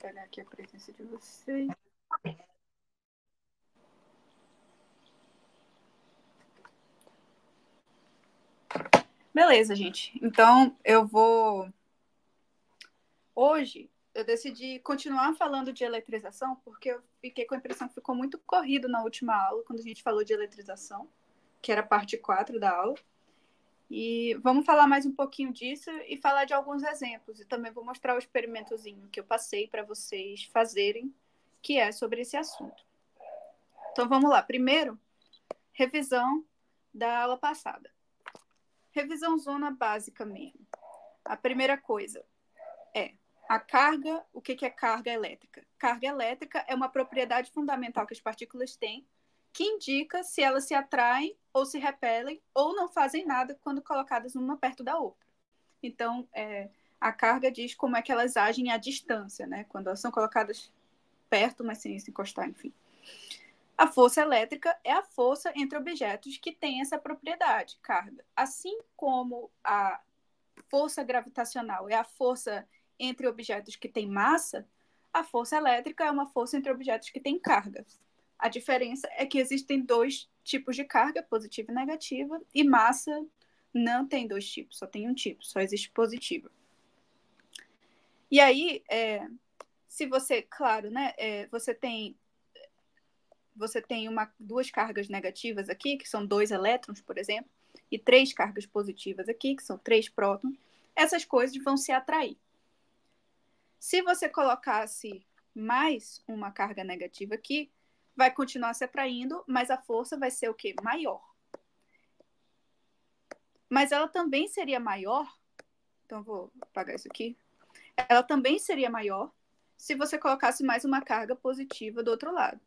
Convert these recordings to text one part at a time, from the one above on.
pegar aqui a presença de vocês. Beleza, gente. Então, Hoje, eu decidi continuar falando de eletrização, porque eu fiquei com a impressão que ficou muito corrido na última aula, quando a gente falou de eletrização, que era a parte 4 da aula. E vamos falar mais um pouquinho disso e falar de alguns exemplos. E também vou mostrar o experimentozinho que eu passei para vocês fazerem, que é sobre esse assunto. Então, vamos lá. Primeiro, revisão da aula passada. Revisão zona básica mesmo. A primeira coisa é a carga. O que é carga elétrica? Carga elétrica é uma propriedade fundamental que as partículas têm, que indica se elas se atraem ou se repelem ou não fazem nada quando colocadas uma perto da outra. Então, a carga diz como é que elas agem à distância, né? Quando elas são colocadas perto, mas sem se encostar, enfim. A força elétrica é a força entre objetos que têm essa propriedade, carga. Assim como a força gravitacional é a força entre objetos que têm massa, a força elétrica é uma força entre objetos que têm carga. A diferença é que existem dois tipos de carga, positiva e negativa, e massa não tem dois tipos, só tem um tipo, só existe positiva. E aí, se você, claro, né, você tem duas cargas negativas aqui, que são 2 elétrons, por exemplo, e 3 cargas positivas aqui, que são 3 prótons, essas coisas vão se atrair. Se você colocasse mais uma carga negativa aqui, vai continuar se atraindo, mas a força vai ser o quê? Maior. Mas ela também seria maior, então vou apagar isso aqui, ela também seria maior se você colocasse mais uma carga positiva do outro lado.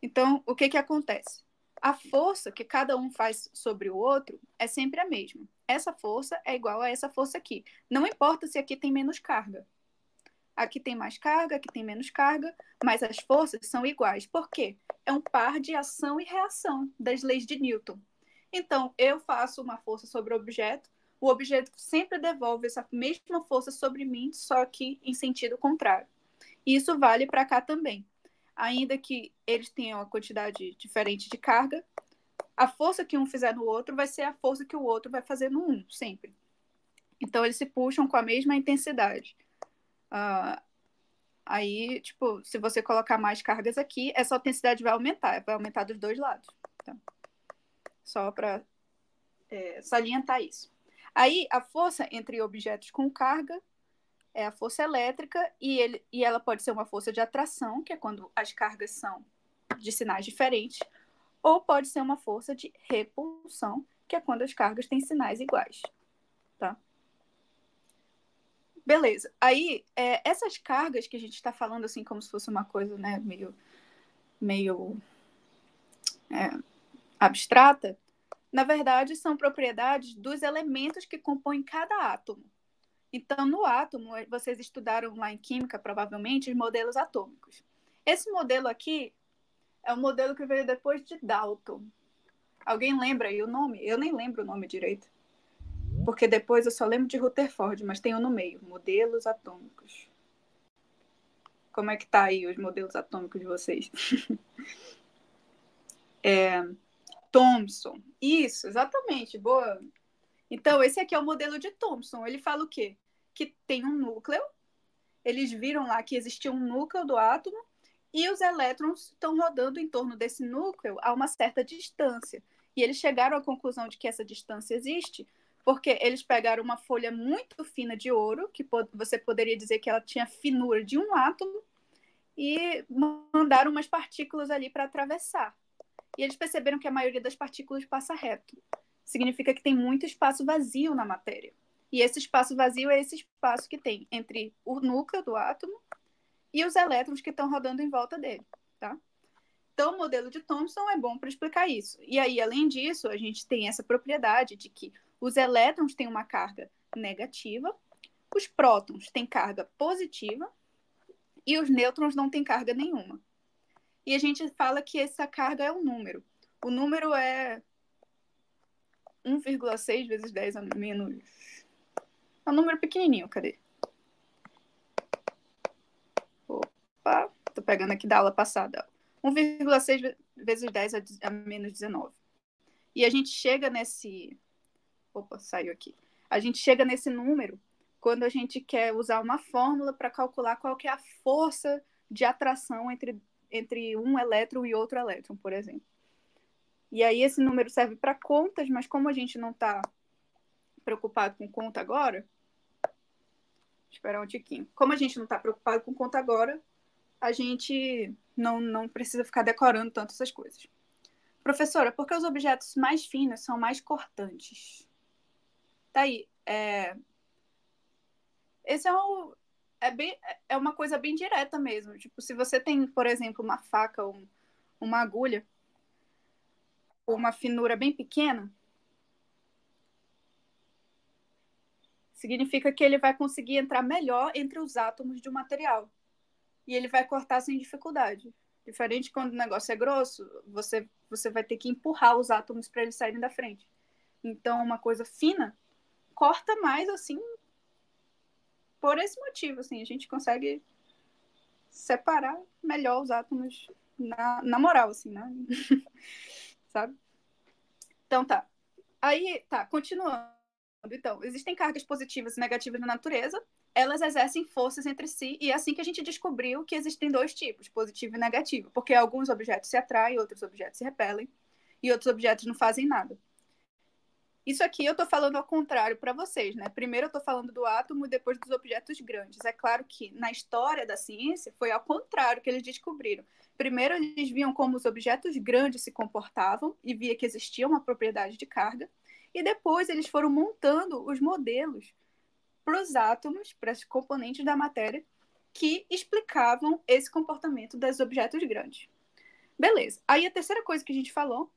Então, o que acontece? A força que cada um faz sobre o outro é sempre a mesma. Essa força é igual a essa força aqui. Não importa se aqui tem menos carga. Aqui tem mais carga, aqui tem menos carga, mas as forças são iguais. Por quê? É um par de ação e reação das leis de Newton. Então, eu faço uma força sobre o objeto sempre devolve essa mesma força sobre mim, só que em sentido contrário. E isso vale para cá também. Ainda que eles tenham uma quantidade diferente de carga, a força que um fizer no outro vai ser a força que o outro vai fazer no um, sempre. Então, eles se puxam com a mesma intensidade. Aí, tipo, se você colocar mais cargas aqui, essa intensidade vai aumentar dos dois lados. Então, só para salientar isso. Aí, a força entre objetos com carga é a força elétrica e ela pode ser uma força de atração, que é quando as cargas são de sinais diferentes, ou pode ser uma força de repulsão, que é quando as cargas têm sinais iguais. Tá? Beleza. Aí, essas cargas que a gente está falando assim como se fosse uma coisa, né, meio abstrata, na verdade, são propriedades dos elementos que compõem cada átomo. Então, no átomo, vocês estudaram lá em química, provavelmente, os modelos atômicos. Esse modelo aqui é o modelo que veio depois de Dalton. Alguém lembra aí o nome? Eu nem lembro o nome direito. Porque depois eu só lembro de Rutherford, mas tem um no meio. Modelos atômicos. Como é que tá aí os modelos atômicos de vocês? Thomson. Isso, exatamente. Boa. Então, esse aqui é o modelo de Thomson. Ele fala o quê? Que tem um núcleo. Eles viram lá que existia um núcleo do átomo e os elétrons estão rodando em torno desse núcleo a uma certa distância. E eles chegaram à conclusão de que essa distância existe porque eles pegaram uma folha muito fina de ouro, que você poderia dizer que ela tinha a finura de um átomo, e mandaram umas partículas ali para atravessar. E eles perceberam que a maioria das partículas passa reto. Significa que tem muito espaço vazio na matéria. E esse espaço vazio é esse espaço que tem entre o núcleo do átomo e os elétrons que estão rodando em volta dele, tá? Então, o modelo de Thomson é bom para explicar isso. E aí, além disso, a gente tem essa propriedade de que os elétrons têm uma carga negativa, os prótons têm carga positiva e os nêutrons não têm carga nenhuma. E a gente fala que essa carga é um número. O número é 1,6 vezes 10 a menos... É um número pequenininho, cadê? pegando aqui da aula passada. 1,6 vezes 10 a menos 19. E a gente chega nesse... Opa, saiu aqui. A gente chega nesse número quando a gente quer usar uma fórmula para calcular qual que é a força de atração entre um elétron e outro elétron, por exemplo. E aí esse número serve para contas, mas como a gente não está preocupado com conta agora... Esperar um tiquinho. Como a gente não está preocupado com conta agora, a gente não precisa ficar decorando tanto essas coisas. Professora, por que os objetos mais finos são mais cortantes? Tá aí. Esse é uma coisa bem direta mesmo. Tipo, se você tem, por exemplo, uma faca ou uma agulha, ou uma finura bem pequena, significa que ele vai conseguir entrar melhor entre os átomos de um material. E ele vai cortar sem dificuldade. Diferente quando o negócio é grosso, você vai ter que empurrar os átomos para eles saírem da frente. Então, uma coisa fina corta mais, assim, por esse motivo, assim, a gente consegue separar melhor os átomos na moral, assim, né? Sabe? Então, tá. Aí, tá, continuando. Então, existem cargas positivas e negativas na natureza, elas exercem forças entre si, e é assim que a gente descobriu que existem dois tipos, positivo e negativo, porque alguns objetos se atraem, outros objetos se repelem, e outros objetos não fazem nada. Isso aqui eu estou falando ao contrário para vocês, né? Primeiro eu estou falando do átomo e depois dos objetos grandes. É claro que na história da ciência foi ao contrário que eles descobriram. Primeiro eles viam como os objetos grandes se comportavam e via que existia uma propriedade de carga, e depois eles foram montando os modelos para os átomos, para os componentes da matéria, que explicavam esse comportamento dos objetos grandes. Beleza. Aí a terceira coisa que a gente falou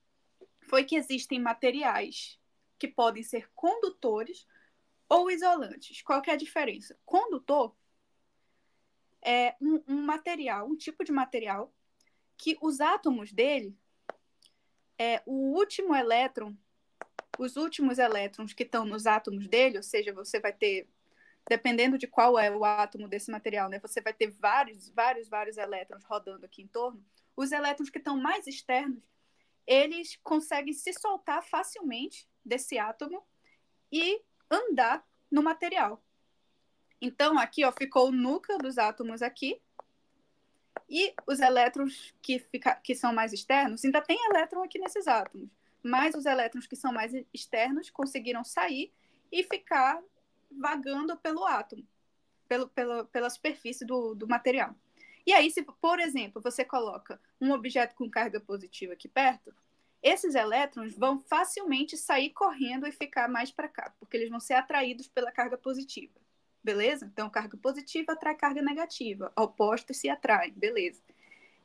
foi que existem materiais que podem ser condutores ou isolantes. Qual que é a diferença? Condutor é um material, um tipo de material que os átomos dele, o último elétron, os últimos elétrons que estão nos átomos dele, ou seja, você vai ter, dependendo de qual é o átomo desse material, né, você vai ter vários elétrons rodando aqui em torno. Os elétrons que estão mais externos, eles conseguem se soltar facilmente desse átomo e andar no material. Então, aqui ó, ficou o núcleo dos átomos aqui, e os elétrons que são mais externos, ainda tem elétron aqui nesses átomos, mas os elétrons que são mais externos conseguiram sair e ficar vagando pelo átomo, pela superfície do material. E aí, se, por exemplo, você coloca um objeto com carga positiva aqui perto, esses elétrons vão facilmente sair correndo e ficar mais para cá, porque eles vão ser atraídos pela carga positiva. Beleza? Então, carga positiva atrai carga negativa. Opostos se atraem. Beleza.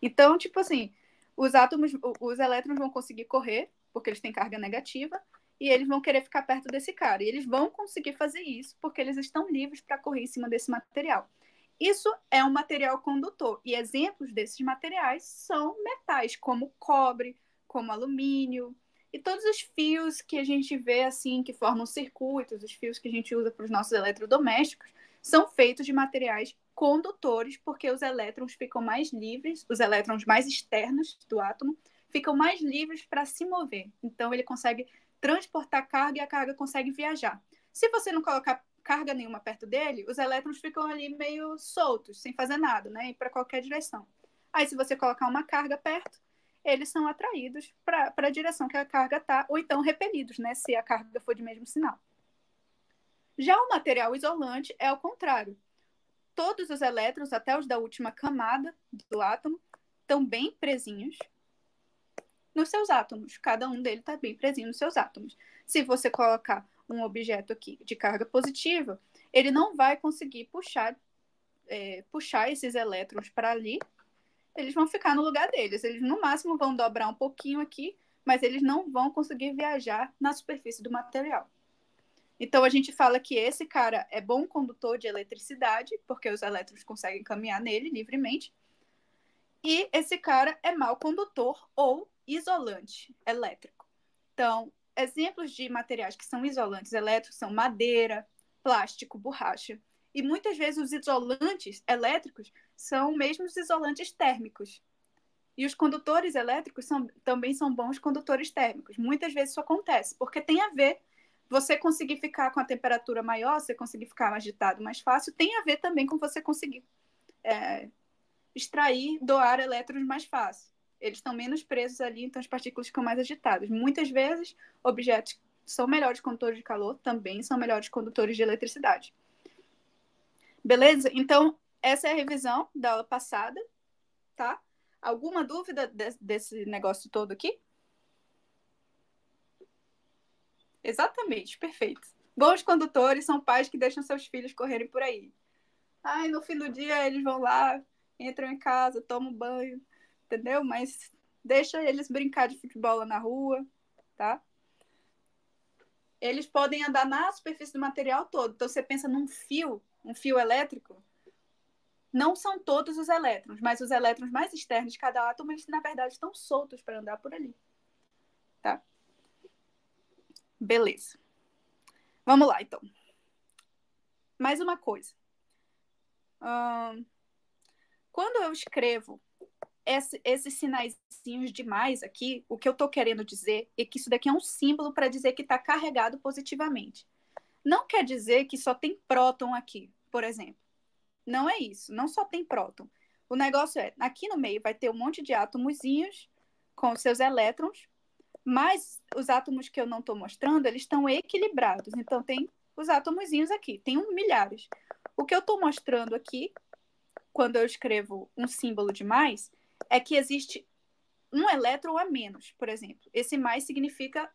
Então, tipo assim, os elétrons vão conseguir correr, porque eles têm carga negativa, e eles vão querer ficar perto desse cara. E eles vão conseguir fazer isso, porque eles estão livres para correr em cima desse material. Isso é um material condutor. E exemplos desses materiais são metais, como cobre, como alumínio, e todos os fios que a gente vê assim, que formam circuitos, os fios que a gente usa para os nossos eletrodomésticos, são feitos de materiais condutores, porque os elétrons ficam mais livres, os elétrons mais externos do átomo ficam mais livres para se mover. Então ele consegue transportar carga e a carga consegue viajar. Se você não colocar carga nenhuma perto dele, os elétrons ficam ali meio soltos, sem fazer nada, né? E para qualquer direção. Aí se você colocar uma carga perto, eles são atraídos para a direção que a carga está, ou então repelidos, né, se a carga for de mesmo sinal. Já o material isolante é o contrário. Todos os elétrons, até os da última camada do átomo, estão bem presinhos nos seus átomos. Cada um deles está bem presinho nos seus átomos. Se você colocar um objeto aqui de carga positiva, ele não vai conseguir puxar esses elétrons para ali, eles vão ficar no lugar deles. Eles, no máximo, vão dobrar um pouquinho aqui, mas eles não vão conseguir viajar na superfície do material. Então, a gente fala que esse cara é bom condutor de eletricidade, porque os elétrons conseguem caminhar nele livremente. E esse cara é mau condutor ou isolante elétrico. Então, exemplos de materiais que são isolantes elétricos são madeira, plástico, borracha. E muitas vezes os isolantes elétricos são mesmo os isolantes térmicos. E os condutores elétricos também são bons condutores térmicos. Muitas vezes isso acontece, porque tem a ver, você conseguir ficar com a temperatura maior, você conseguir ficar agitado mais fácil, tem a ver também com você conseguir extrair do ar elétrons mais fácil. Eles estão menos presos ali, então as partículas ficam mais agitadas. Muitas vezes, objetos que são melhores condutores de calor também são melhores condutores de eletricidade. Beleza? Então, essa é a revisão da aula passada, tá? Alguma dúvida desse negócio todo aqui? Exatamente, perfeito. Bons condutores são pais que deixam seus filhos correrem por aí. Ai, no fim do dia eles vão lá, entram em casa, tomam banho, entendeu? Mas deixa eles brincar de futebol lá na rua, tá? Eles podem andar na superfície do material todo. Então, você pensa num fio, um fio elétrico, não são todos os elétrons, mas os elétrons mais externos de cada átomo, eles, na verdade, estão soltos para andar por ali, tá? Beleza. Vamos lá, então. Mais uma coisa. Quando eu escrevo esses sinaizinhos de mais aqui, o que eu estou querendo dizer é que isso daqui é um símbolo para dizer que está carregado positivamente. Não quer dizer que só tem próton aqui, por exemplo. Não é isso, não só tem próton. O negócio é, aqui no meio vai ter um monte de átomozinhos com seus elétrons, mas os átomos que eu não estou mostrando, eles estão equilibrados. Então, tem os átomozinhos aqui, tem milhares. O que eu estou mostrando aqui, quando eu escrevo um símbolo de mais, é que existe um elétron a menos, por exemplo. Esse mais significa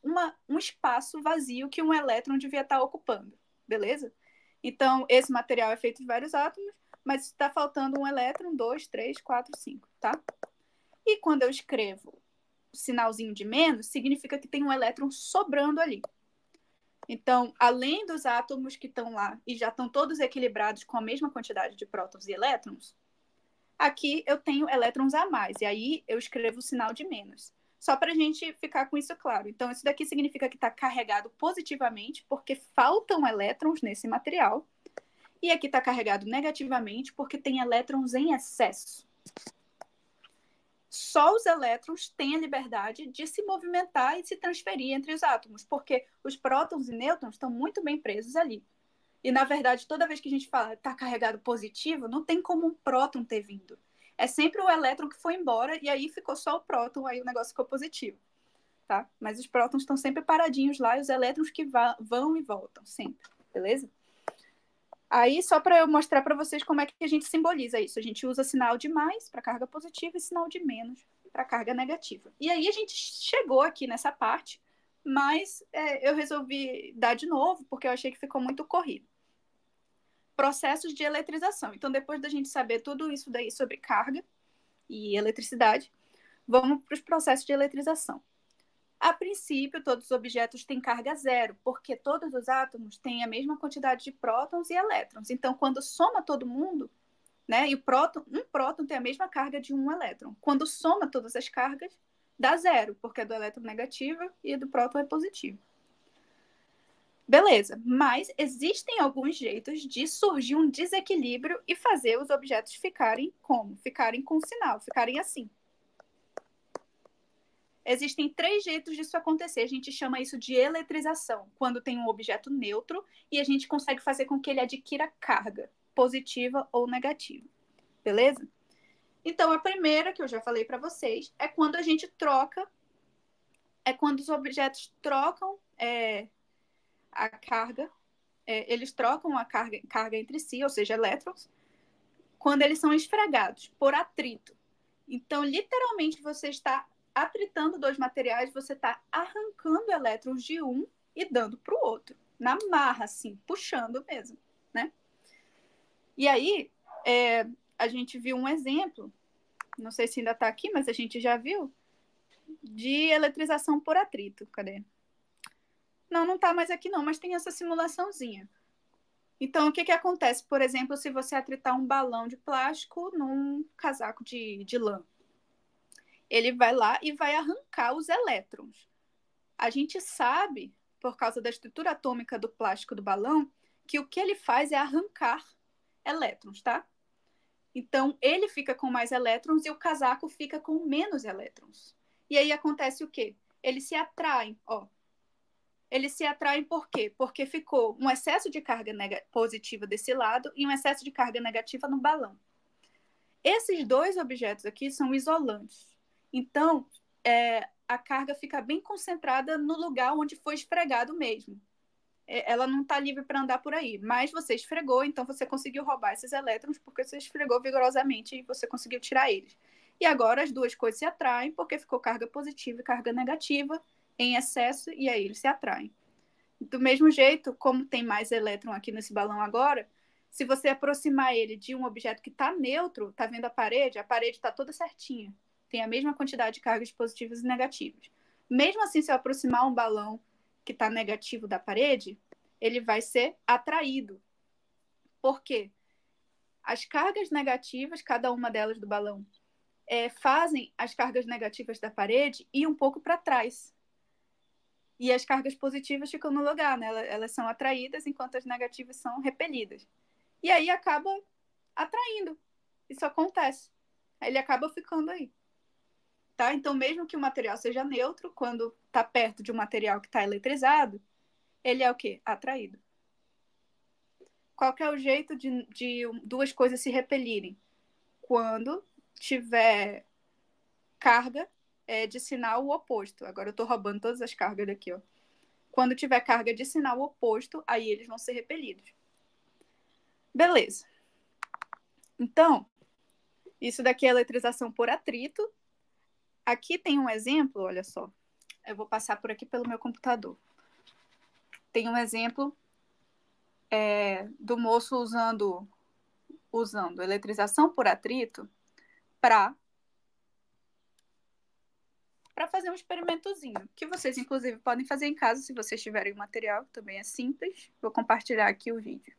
um espaço vazio que um elétron devia estar ocupando, beleza? Então, esse material é feito de vários átomos, mas está faltando um elétron, 2, 3, 4, 5, tá? E quando eu escrevo o sinalzinho de menos, significa que tem um elétron sobrando ali. Então, além dos átomos que estão lá e já estão todos equilibrados com a mesma quantidade de prótons e elétrons, aqui eu tenho elétrons a mais, e aí eu escrevo o sinal de menos. Só para a gente ficar com isso claro. Então, isso daqui significa que está carregado positivamente, porque faltam elétrons nesse material. E aqui está carregado negativamente, porque tem elétrons em excesso. Só os elétrons têm a liberdade de se movimentar e se transferir entre os átomos, porque os prótons e nêutrons estão muito bem presos ali. E, na verdade, toda vez que a gente fala está carregado positivo, não tem como um próton ter vindo. É sempre o elétron que foi embora e aí ficou só o próton, aí o negócio ficou positivo. Tá? Mas os prótons estão sempre paradinhos lá e os elétrons que vão e voltam, sempre. Beleza? Aí, só para eu mostrar para vocês como é que a gente simboliza isso. A gente usa sinal de mais para carga positiva e sinal de menos para carga negativa. E aí a gente chegou aqui nessa parte, mas eu resolvi dar de novo, porque eu achei que ficou muito corrido. Processos de eletrização. Então, depois da gente saber tudo isso daí sobre carga e eletricidade, vamos para os processos de eletrização. A princípio, todos os objetos têm carga zero, porque todos os átomos têm a mesma quantidade de prótons e elétrons. Então, quando soma todo mundo, né, e um próton tem a mesma carga de um elétron. Quando soma todas as cargas, dá zero, porque é do elétron negativo e do próton é positivo. Beleza, mas existem alguns jeitos de surgir um desequilíbrio e fazer os objetos ficarem como? Ficarem com sinal, ficarem assim. Existem 3 jeitos disso acontecer. A gente chama isso de eletrização, quando tem um objeto neutro e a gente consegue fazer com que ele adquira carga, positiva ou negativa. Beleza? Então, a primeira, que eu já falei para vocês, é quando a gente troca, é quando os objetos trocam a carga, eles trocam a carga entre si, ou seja, elétrons, quando eles são esfregados por atrito. Então, literalmente, você está atritando 2 materiais, você está arrancando elétrons de um e dando para o outro, na marra, assim, puxando mesmo, né? E aí, a gente viu um exemplo, não sei se ainda está aqui, mas a gente já viu, de eletrização por atrito. Cadê? Não está mais aqui não, mas tem essa simulaçãozinha. Então, o que acontece? Por exemplo, se você atritar um balão de plástico num casaco de lã, ele vai lá e vai arrancar os elétrons. A gente sabe, por causa da estrutura atômica do plástico do balão, que o que ele faz é arrancar elétrons, tá? Então, ele fica com mais elétrons e o casaco fica com menos elétrons. E aí acontece o quê? Eles se atraem, ó. Eles se atraem por quê? Porque ficou um excesso de carga positiva desse lado e um excesso de carga negativa no balão. Esses dois objetos aqui são isolantes. Então, a carga fica bem concentrada no lugar onde foi esfregado mesmo. Ela não está livre para andar por aí, mas você esfregou, então você conseguiu roubar esses elétrons porque você esfregou vigorosamente e você conseguiu tirar eles. E agora as duas coisas se atraem porque ficou carga positiva e carga negativa em excesso e aí eles se atraem. Do mesmo jeito, como tem mais elétron aqui nesse balão agora, se você aproximar ele de um objeto que está neutro, está vendo a parede está toda certinha. Tem a mesma quantidade de cargas positivas e negativas. Mesmo assim, se eu aproximar um balão que está negativo da parede, ele vai ser atraído. Por quê? As cargas negativas, cada uma delas do balão, fazem as cargas negativas da parede ir um pouco para trás. E as cargas positivas ficam no lugar, né? Elas são atraídas, enquanto as negativas são repelidas. E aí acaba atraindo. Isso acontece. Ele acaba ficando aí. Tá? Então, mesmo que o material seja neutro, quando está perto de um material que está eletrizado, ele é o quê? Atraído. Qual que é o jeito de duas coisas se repelirem? Quando tiver carga de sinal oposto. Agora eu estou roubando todas as cargas daqui, ó. Quando tiver carga de sinal oposto, aí eles vão ser repelidos. Beleza. Então, isso daqui é eletrização por atrito. Aqui tem um exemplo, olha só. Eu vou passar por aqui pelo meu computador. Tem um exemplo do moço usando eletrização por atrito para fazer um experimentozinho, que vocês, inclusive, podem fazer em casa, se vocês tiverem o material, também é simples. Vou compartilhar aqui o vídeo.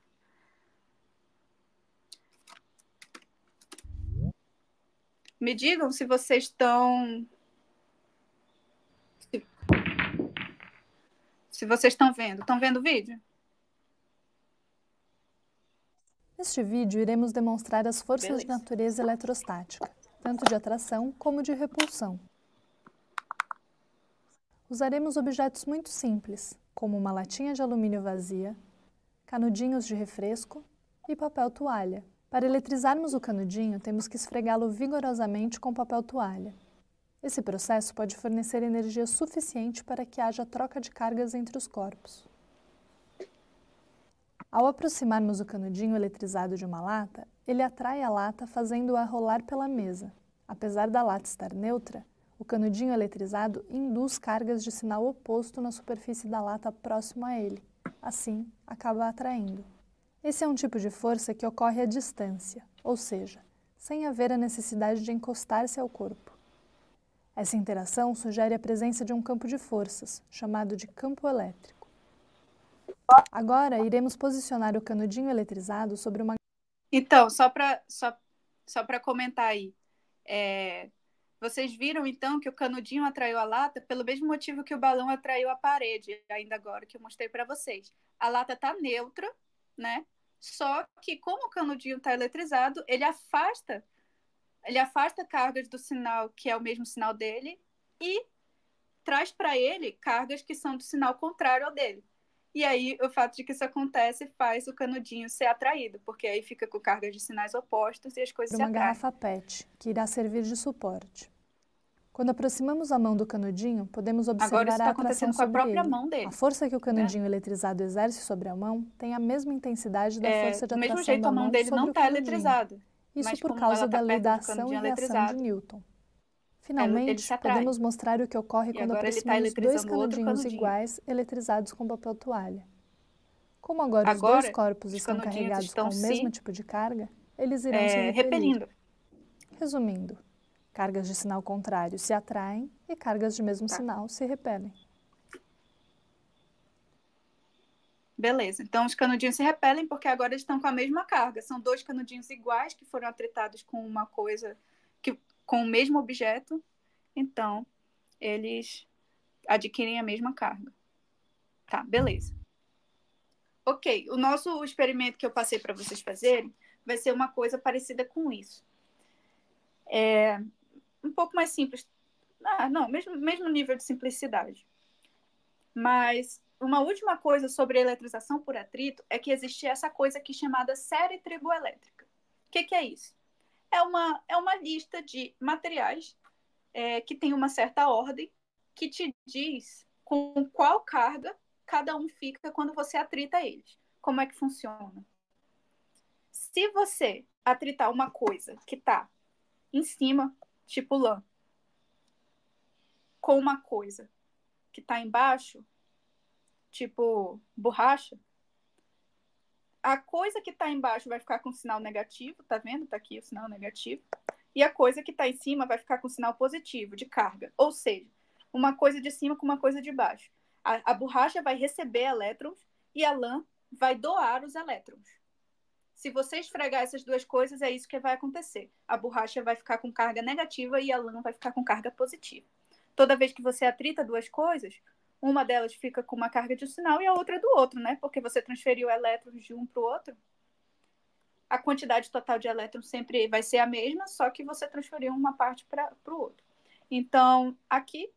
Me digam se vocês estão... Se vocês estão vendo. Estão vendo o vídeo? Neste vídeo, iremos demonstrar as forças de natureza eletrostática, tanto de atração como de repulsão. Usaremos objetos muito simples, como uma latinha de alumínio vazia, canudinhos de refresco e papel toalha. Para eletrizarmos o canudinho, temos que esfregá-lo vigorosamente com papel toalha. Esse processo pode fornecer energia suficiente para que haja troca de cargas entre os corpos. Ao aproximarmos o canudinho eletrizado de uma lata, ele atrai a lata fazendo-a rolar pela mesa. Apesar da lata estar neutra, o canudinho eletrizado induz cargas de sinal oposto na superfície da lata próximo a ele. Assim, acaba atraindo. Esse é um tipo de força que ocorre à distância, ou seja, sem haver a necessidade de encostar-se ao corpo. Essa interação sugere a presença de um campo de forças, chamado de campo elétrico. Agora, iremos posicionar o canudinho eletrizado sobre uma... Então, só para comentar aí, vocês viram, então, que o canudinho atraiu a lata pelo mesmo motivo que o balão atraiu a parede, ainda agora que eu mostrei para vocês. A lata está neutra, né? Só que, como o canudinho está eletrizado, ele afasta cargas do sinal, que é o mesmo sinal dele, e traz para ele cargas que são do sinal contrário ao dele. E aí, o fato de que isso acontece faz o canudinho ser atraído, porque aí fica com cargas de sinais opostos e as coisas se atraem. Uma garrafa PET, que irá servir de suporte. Quando aproximamos a mão do canudinho, podemos observar a atração sobre ele. A força que o canudinho eletrizado exerce sobre a mão tem a mesma intensidade da força de atração da mão sobre o canudinho. Isso por causa da lei da ação e reação de Newton. Finalmente, podemos mostrar o que ocorre quando aproximamos dois canudinhos iguais eletrizados com papel toalha. Como agora os dois corpos estão carregados com o mesmo tipo de carga, eles irão se repelir. Resumindo, cargas de sinal contrário se atraem e cargas de mesmo sinal se repelem. Beleza, então os canudinhos se repelem porque agora eles estão com a mesma carga. São dois canudinhos iguais que foram atritados com uma coisa, com o mesmo objeto, então eles adquirem a mesma carga. Tá, beleza. Ok, o nosso experimento que eu passei para vocês fazerem vai ser uma coisa parecida com isso. É um pouco mais simples. Não, mesmo nível de simplicidade. Mas uma última coisa sobre a eletrização por atrito é que existe essa coisa aqui chamada série triboelétrica. O que é isso? É uma lista de materiais que tem uma certa ordem que te diz com qual carga cada um fica quando você atrita eles. Como é que funciona? Se você atritar uma coisa que está em cima, tipo lã, com uma coisa que está embaixo, tipo borracha, a coisa que está embaixo vai ficar com sinal negativo, tá vendo? Tá aqui o sinal negativo. E a coisa que está em cima vai ficar com sinal positivo, de carga. Ou seja, uma coisa de cima com uma coisa de baixo. A borracha vai receber elétrons e a lã vai doar os elétrons. Se você esfregar essas duas coisas, é isso que vai acontecer. A borracha vai ficar com carga negativa e a lã vai ficar com carga positiva. Toda vez que você atrita duas coisas, uma delas fica com uma carga de um sinal e a outra do outro, né? Porque você transferiu elétrons de um para o outro. A quantidade total de elétrons sempre vai ser a mesma, só que você transferiu uma parte para o outro. Então, aqui,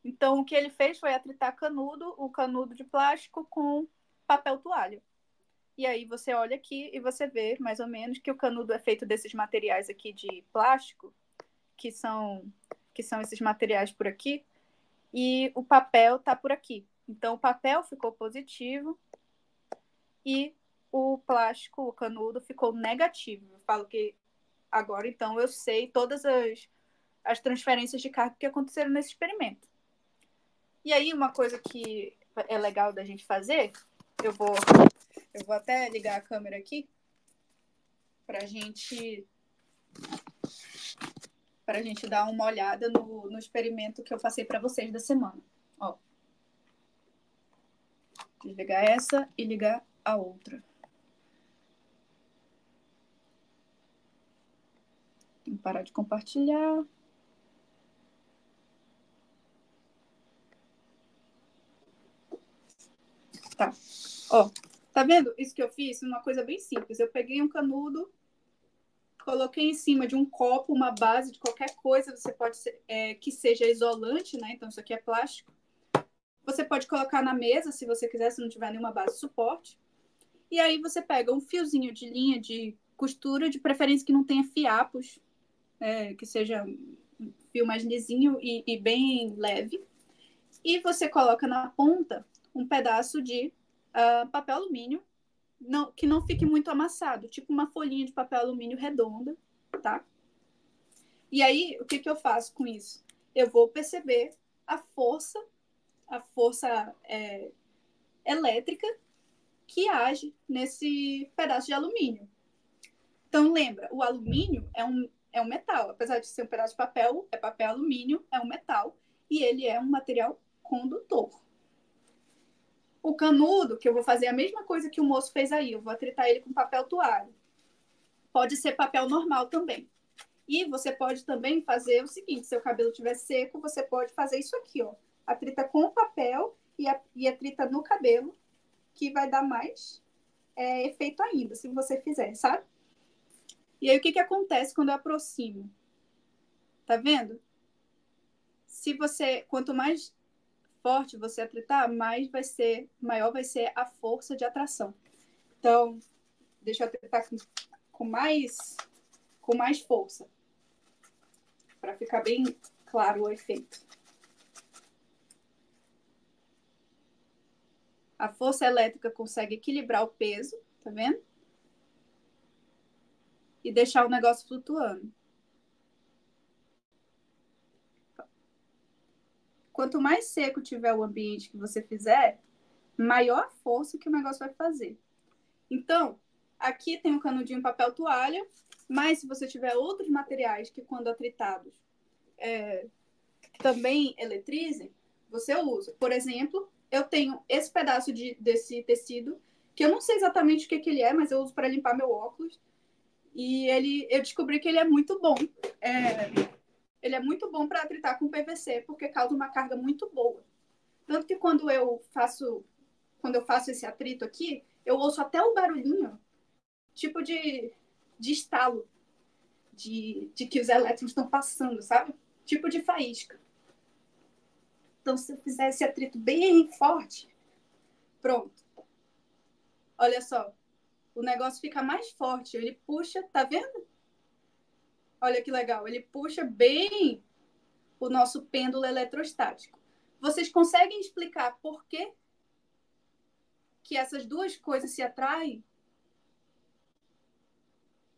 então, o que ele fez foi atritar o canudo de plástico com papel toalha. E aí você olha aqui e você vê, mais ou menos, que o canudo é feito desses materiais aqui de plástico, que são esses materiais por aqui, e o papel está por aqui. Então, o papel ficou positivo e o plástico, o canudo, ficou negativo. Eu falo que agora, então, eu sei todas as transferências de carga que aconteceram nesse experimento. E aí, uma coisa que é legal da gente fazer, eu vou até ligar a câmera aqui para a gente dar uma olhada no experimento que eu passei para vocês da semana. Ó. Desligar essa e ligar a outra. Tem que parar de compartilhar. Tá. Ó, tá vendo isso que eu fiz? Uma coisa bem simples. Eu peguei um canudo, coloquei em cima de um copo uma base de qualquer coisa. Você pode ser, que seja isolante, né? Então, isso aqui é plástico. Você pode colocar na mesa, se você quiser, se não tiver nenhuma base de suporte. E aí você pega um fiozinho de linha de costura, de preferência que não tenha fiapos, que seja um fio mais lisinho e bem leve. E você coloca na ponta um pedaço de papel alumínio, que não fique muito amassado, tipo uma folhinha de papel alumínio redonda, tá? E aí, o que eu faço com isso? Eu vou perceber a força elétrica que age nesse pedaço de alumínio. Então, lembra, o alumínio é um metal. Apesar de ser um pedaço de papel, é papel alumínio, é um metal. E ele é um material condutor. O canudo, que eu vou fazer a mesma coisa que o moço fez aí. Eu vou atritar ele com papel toalha. Pode ser papel normal também. E você pode também fazer o seguinte, se seu cabelo estiver seco, você pode fazer isso aqui, ó. Atrita com o papel e atrita no cabelo, que vai dar mais efeito ainda, se você fizer, sabe? E aí, o que acontece quando eu aproximo? Tá vendo? Quanto mais forte você atritar, maior vai ser a força de atração. Então, deixa eu atritar com mais força, para ficar bem claro o efeito. A força elétrica consegue equilibrar o peso, tá vendo? E deixar o negócio flutuando. Quanto mais seco tiver o ambiente que você fizer, maior a força que o negócio vai fazer. Então, aqui tem um canudinho papel toalha, mas se você tiver outros materiais que, quando atritados, também eletrizem, você usa. Por exemplo, eu tenho esse pedaço desse tecido, que eu não sei exatamente o que ele é, mas eu uso para limpar meu óculos. E eu descobri que ele é muito bom. Ele é muito bom para atritar com PVC, porque causa uma carga muito boa. Tanto que quando eu faço esse atrito aqui, eu ouço até o barulhinho, tipo de estalo, de que os elétrons estão passando, sabe? Tipo de faísca. Então, se eu fizer esse atrito bem forte, pronto. Olha só, o negócio fica mais forte. Ele puxa, tá vendo? Olha que legal. Ele puxa bem o nosso pêndulo eletrostático. Vocês conseguem explicar por que essas duas coisas se atraem?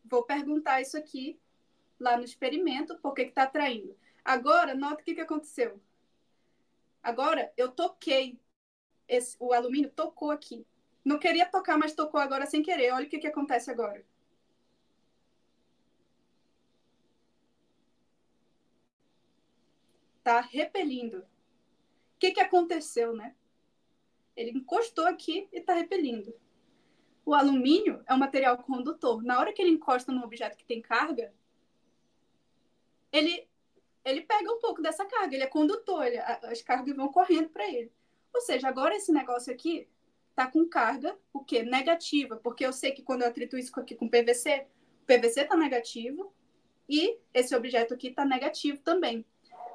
Vou perguntar isso aqui lá no experimento, por que está atraindo. Agora, nota o que aconteceu. Agora, eu toquei. O alumínio tocou aqui. Não queria tocar, mas tocou agora sem querer. Olha o que acontece agora. Tá repelindo. O que aconteceu, né? Ele encostou aqui e está repelindo. O alumínio é um material condutor. Na hora que ele encosta num objeto que tem carga, ele pega um pouco dessa carga. Ele é condutor. As cargas vão correndo para ele. Ou seja, agora esse negócio aqui está com carga, o quê? Negativa. Porque eu sei que quando eu atrito isso aqui com PVC, o PVC está negativo e esse objeto aqui está negativo também.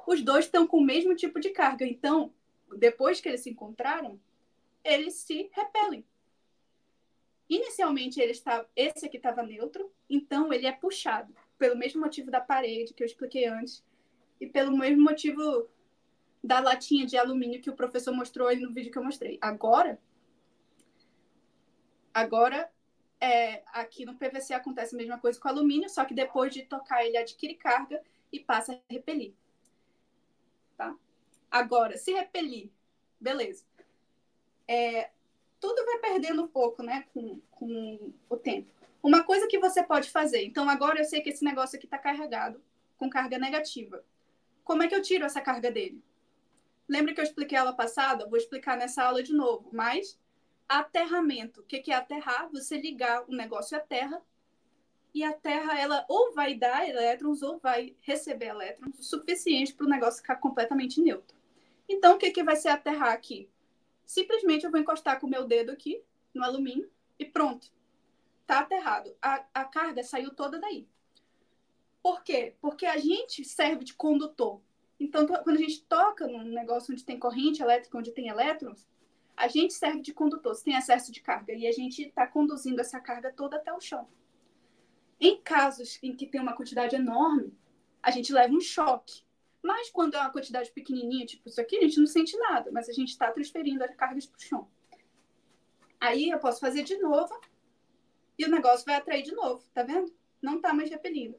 Os dois estão com o mesmo tipo de carga. Então, depois que eles se encontraram, eles se repelem. Inicialmente, esse aqui estava neutro, então ele é puxado, pelo mesmo motivo da parede que eu expliquei antes, e pelo mesmo motivo da latinha de alumínio que o professor mostrou aí no vídeo que eu mostrei. Agora aqui no PVC acontece a mesma coisa com o alumínio, só que depois de tocar ele adquire carga e passa a repelir. Tá? Agora, se repelir, beleza. Tudo vai perdendo um pouco, né, com o tempo. Uma coisa que você pode fazer, então agora eu sei que esse negócio aqui está carregado com carga negativa. Como é que eu tiro essa carga dele? Lembra que eu expliquei a aula passada? Vou explicar nessa aula de novo, mas aterramento. O que é aterrar? Você ligar o negócio à terra e a terra, ela ou vai dar elétrons ou vai receber elétrons o suficiente para o negócio ficar completamente neutro. Então, o que vai ser aterrar aqui? Simplesmente eu vou encostar com o meu dedo aqui no alumínio e pronto. Tá aterrado. A carga saiu toda daí. Por quê? Porque a gente serve de condutor. Então, quando a gente toca num negócio onde tem corrente elétrica, onde tem elétrons, a gente serve de condutor, se tem excesso de carga. E a gente está conduzindo essa carga toda até o chão. Em casos em que tem uma quantidade enorme, a gente leva um choque. Mas quando é uma quantidade pequenininha, tipo isso aqui, a gente não sente nada, mas a gente está transferindo as cargas para o chão. Aí eu posso fazer de novo e o negócio vai atrair de novo, tá vendo? Não está mais repelindo,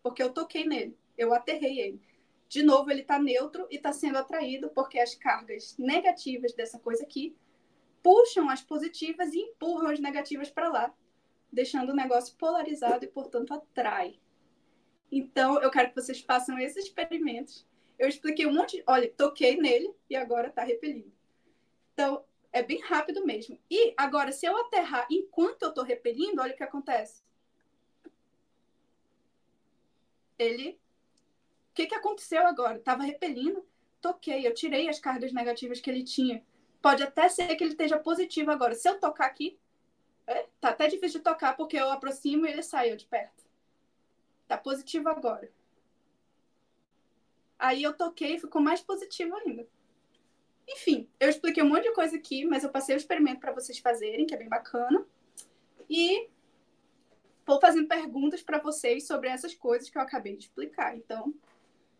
porque eu toquei nele, eu aterrei ele. De novo, ele está neutro e está sendo atraído porque as cargas negativas dessa coisa aqui puxam as positivas e empurram as negativas para lá, deixando o negócio polarizado e, portanto, atrai. Então, eu quero que vocês façam esses experimentos. Eu expliquei um monte. Olha, toquei nele e agora está repelindo. Então, é bem rápido mesmo. E agora, se eu aterrar enquanto eu estou repelindo, olha o que acontece. O que aconteceu agora? Estava repelindo, toquei, eu tirei as cargas negativas que ele tinha. Pode até ser que ele esteja positivo agora. Se eu tocar aqui, tá até difícil de tocar porque eu aproximo e ele saiu de perto. Tá positivo agora. Aí eu toquei e ficou mais positivo ainda. Enfim, eu expliquei um monte de coisa aqui, mas eu passei o experimento para vocês fazerem, que é bem bacana. E vou fazendo perguntas para vocês sobre essas coisas que eu acabei de explicar. Então,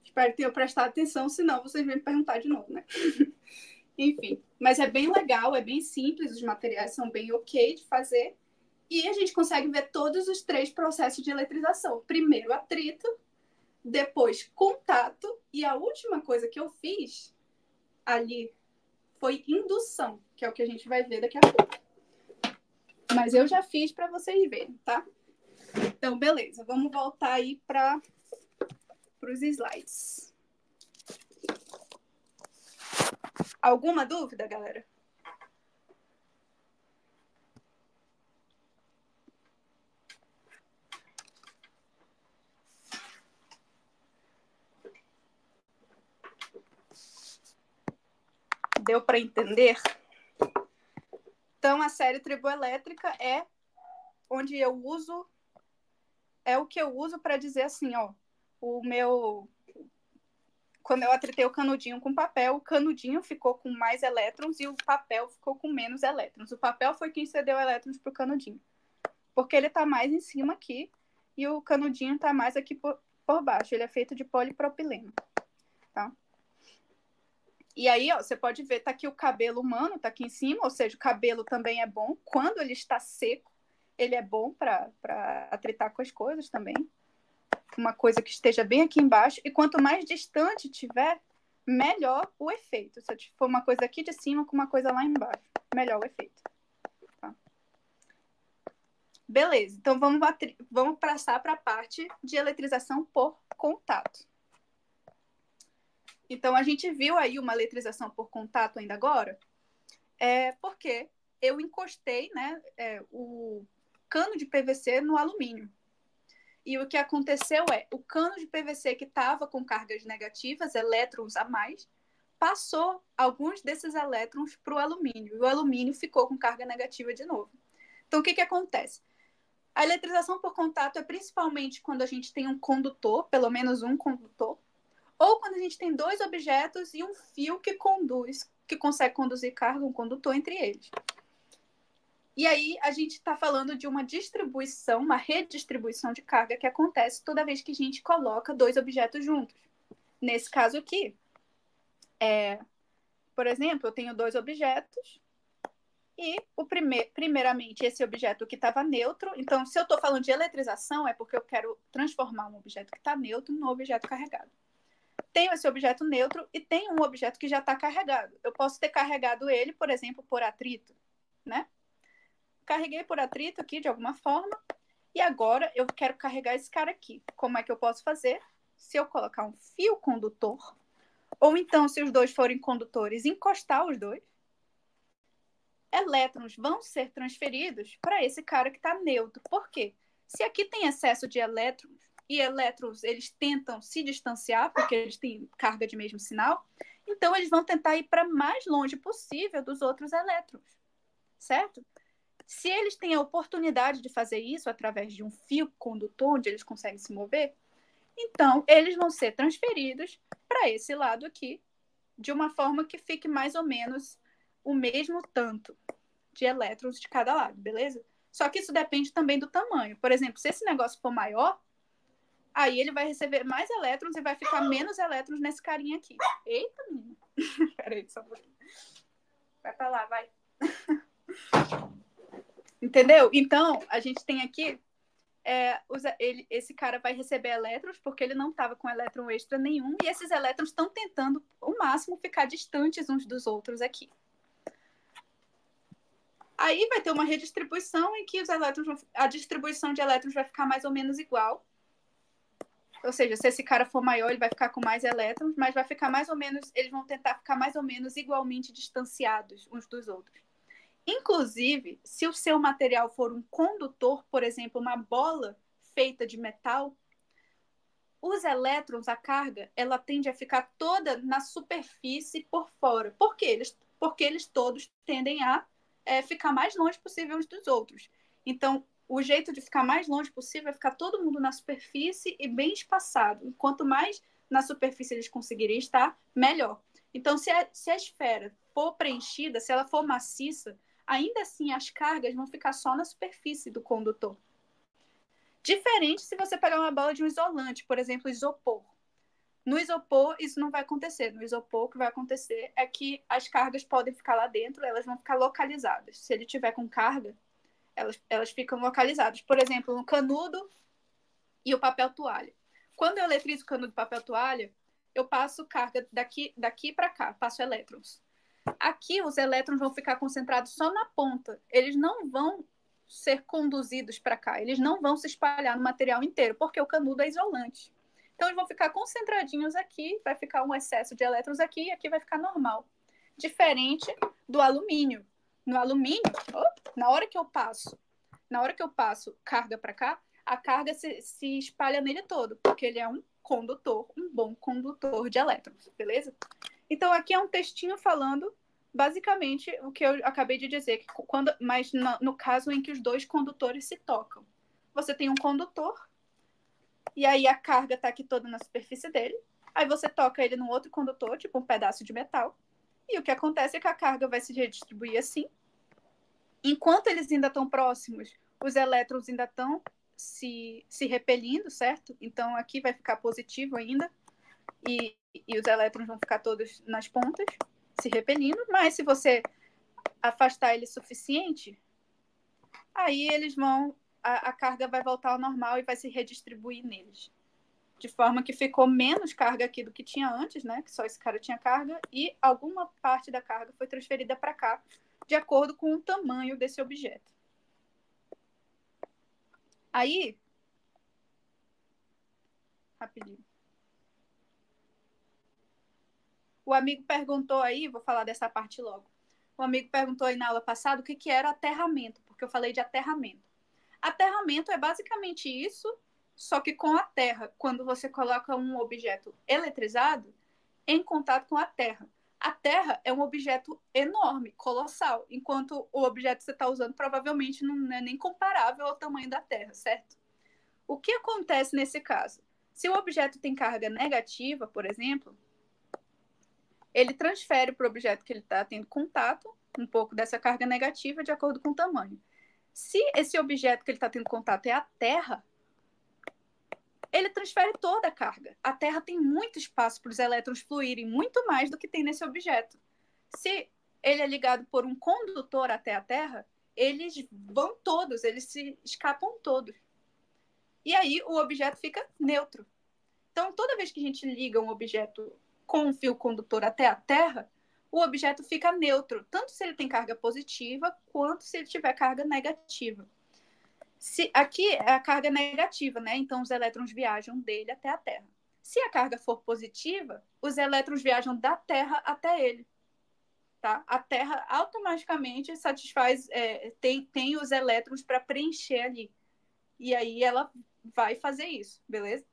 espero que tenham prestado atenção, senão vocês vão me perguntar de novo, né? Enfim, mas é bem legal, é bem simples, os materiais são bem ok de fazer. E a gente consegue ver todos os 3 processos de eletrização. Primeiro, atrito, depois, contato, e a última coisa que eu fiz ali foi indução, que é o que a gente vai ver daqui a pouco. Mas eu já fiz para vocês verem, tá? Então, beleza, vamos voltar aí para os slides. Alguma dúvida, galera? Deu para entender? Então, Então, a série triboelétrica é onde eu uso... É o que eu uso para dizer assim, ó, quando eu atritei o canudinho com papel, o canudinho ficou com mais elétrons e o papel ficou com menos elétrons. O papel foi quem cedeu elétrons para o canudinho, porque ele está mais em cima aqui e o canudinho está mais aqui por baixo. Ele é feito de polipropileno, tá? E aí, ó, você pode ver, tá aqui o cabelo humano, tá aqui em cima, ou seja, o cabelo também é bom. Quando ele está seco, ele é bom para atritar com as coisas também. Uma coisa que esteja bem aqui embaixo, e quanto mais distante tiver, melhor o efeito. Se for uma coisa aqui de cima com uma coisa lá embaixo, melhor o efeito. Tá? Beleza, então vamos passar para a parte de eletrização por contato. Então, a gente viu aí uma eletrização por contato ainda agora, porque eu encostei, né, o cano de PVC no alumínio. E o que aconteceu o cano de PVC que estava com cargas negativas, elétrons a mais, passou alguns desses elétrons para o alumínio. E o alumínio ficou com carga negativa de novo. Então, o que acontece? A eletrização por contato é principalmente quando a gente tem um condutor, pelo menos um condutor, ou quando a gente tem dois objetos e um fio que consegue conduzir carga, um condutor entre eles. E aí a gente está falando de uma distribuição, uma redistribuição de carga que acontece toda vez que a gente coloca dois objetos juntos. Nesse caso aqui, por exemplo, eu tenho dois objetos e primeiramente esse objeto que estava neutro. Então, se eu estou falando de eletrização, é porque eu quero transformar um objeto que está neutro num objeto carregado. Tenho esse objeto neutro e tenho um objeto que já está carregado. Eu posso ter carregado ele, por exemplo, por atrito, né? Carreguei por atrito aqui de alguma forma e agora eu quero carregar esse cara aqui. Como é que eu posso fazer? Se eu colocar um fio condutor, ou então se os dois forem condutores, encostar os dois, elétrons vão ser transferidos para esse cara que está neutro. Por quê? Se aqui tem excesso de elétrons e elétrons eles tentam se distanciar porque eles têm carga de mesmo sinal, então eles vão tentar ir para mais longe possível dos outros elétrons, certo? Se eles têm a oportunidade de fazer isso através de um fio condutor onde eles conseguem se mover, então eles vão ser transferidos para esse lado aqui, de uma forma que fique mais ou menos o mesmo tanto de elétrons de cada lado, beleza? Só que isso depende também do tamanho. Por exemplo, se esse negócio for maior, aí ele vai receber mais elétrons e vai ficar menos elétrons nesse carinha aqui. Eita, menina. Peraí, só um pouquinho. Vai para lá, vai. Entendeu? Então, a gente tem aqui, esse cara vai receber elétrons porque ele não estava com elétron extra nenhum e esses elétrons estão tentando, ao máximo, ficar distantes uns dos outros aqui. Aí vai ter uma redistribuição em que a distribuição de elétrons vai ficar mais ou menos igual. Ou seja, se esse cara for maior, ele vai ficar com mais elétrons, mas vai ficar mais ou menos, eles vão tentar ficar mais ou menos igualmente distanciados uns dos outros. Inclusive, se o seu material for um condutor, por exemplo, uma bola feita de metal, os elétrons, a carga, ela tende a ficar toda na superfície por fora. Por quê? Porque eles todos tendem a ficar mais longe possível uns dos outros. Então, o jeito de ficar mais longe possível é ficar todo mundo na superfície e bem espaçado. Quanto mais na superfície eles conseguirem estar, melhor. Então, se a esfera for preenchida, se ela for maciça, ainda assim as cargas vão ficar só na superfície do condutor. Diferente se você pegar uma bola de um isolante, por exemplo, isopor. No isopor, isso não vai acontecer. No isopor, o que vai acontecer é que as cargas podem ficar lá dentro, elas vão ficar localizadas. Se ele tiver com carga, elas ficam localizadas. Por exemplo, no canudo e o papel toalha. Quando eu eletrizo o canudo e papel toalha, eu passo carga daqui para cá, passo elétrons. Aqui, os elétrons vão ficar concentrados só na ponta. Eles não vão ser conduzidos para cá. Eles não vão se espalhar no material inteiro, porque o canudo é isolante. Então, eles vão ficar concentradinhos aqui, vai ficar um excesso de elétrons aqui, e aqui vai ficar normal. Diferente do alumínio. No alumínio, na hora que eu passo carga para cá, a carga se espalha nele todo, porque ele é um condutor, um bom condutor de elétrons, beleza? Então, aqui é um textinho falando basicamente o que eu acabei de dizer, que mas no caso em que os dois condutores se tocam. Você tem um condutor, e aí a carga está aqui toda na superfície dele, aí você toca ele no outro condutor, tipo um pedaço de metal, e o que acontece é que a carga vai se redistribuir assim. Enquanto eles ainda estão próximos, os elétrons ainda estão se repelindo, certo? Então aqui vai ficar positivo ainda, e os elétrons vão ficar todos nas pontas, se repelindo, mas se você afastar ele o suficiente, aí eles vão, a carga vai voltar ao normal e vai se redistribuir neles. De forma que ficou menos carga aqui do que tinha antes, né? Que só esse cara tinha carga, e alguma parte da carga foi transferida para cá, de acordo com o tamanho desse objeto. Aí, rapidinho. O amigo perguntou aí, vou falar dessa parte logo. O amigo perguntou aí na aula passada o que era aterramento, porque eu falei de aterramento. Aterramento é basicamente isso, só que com a terra, quando você coloca um objeto eletrizado em contato com a terra. A terra é um objeto enorme, colossal, enquanto o objeto que você está usando provavelmente não é nem comparável ao tamanho da terra, certo? O que acontece nesse caso? Se o objeto tem carga negativa, por exemplo, ele transfere para o objeto que ele está tendo contato um pouco dessa carga negativa de acordo com o tamanho. Se esse objeto que ele está tendo contato é a Terra, ele transfere toda a carga. A Terra tem muito espaço para os elétrons fluírem, muito mais do que tem nesse objeto. Se ele é ligado por um condutor até a Terra, eles vão todos, eles se escapam todos. E aí o objeto fica neutro. Então, toda vez que a gente liga um objeto com um fio condutor até a Terra, o objeto fica neutro, tanto se ele tem carga positiva, quanto se ele tiver carga negativa. Aqui é a carga negativa, né? Então, os elétrons viajam dele até a Terra. Se a carga for positiva, os elétrons viajam da Terra até ele. Tá? A Terra automaticamente satisfaz, tem os elétrons para preencher ali. E aí ela vai fazer isso, beleza?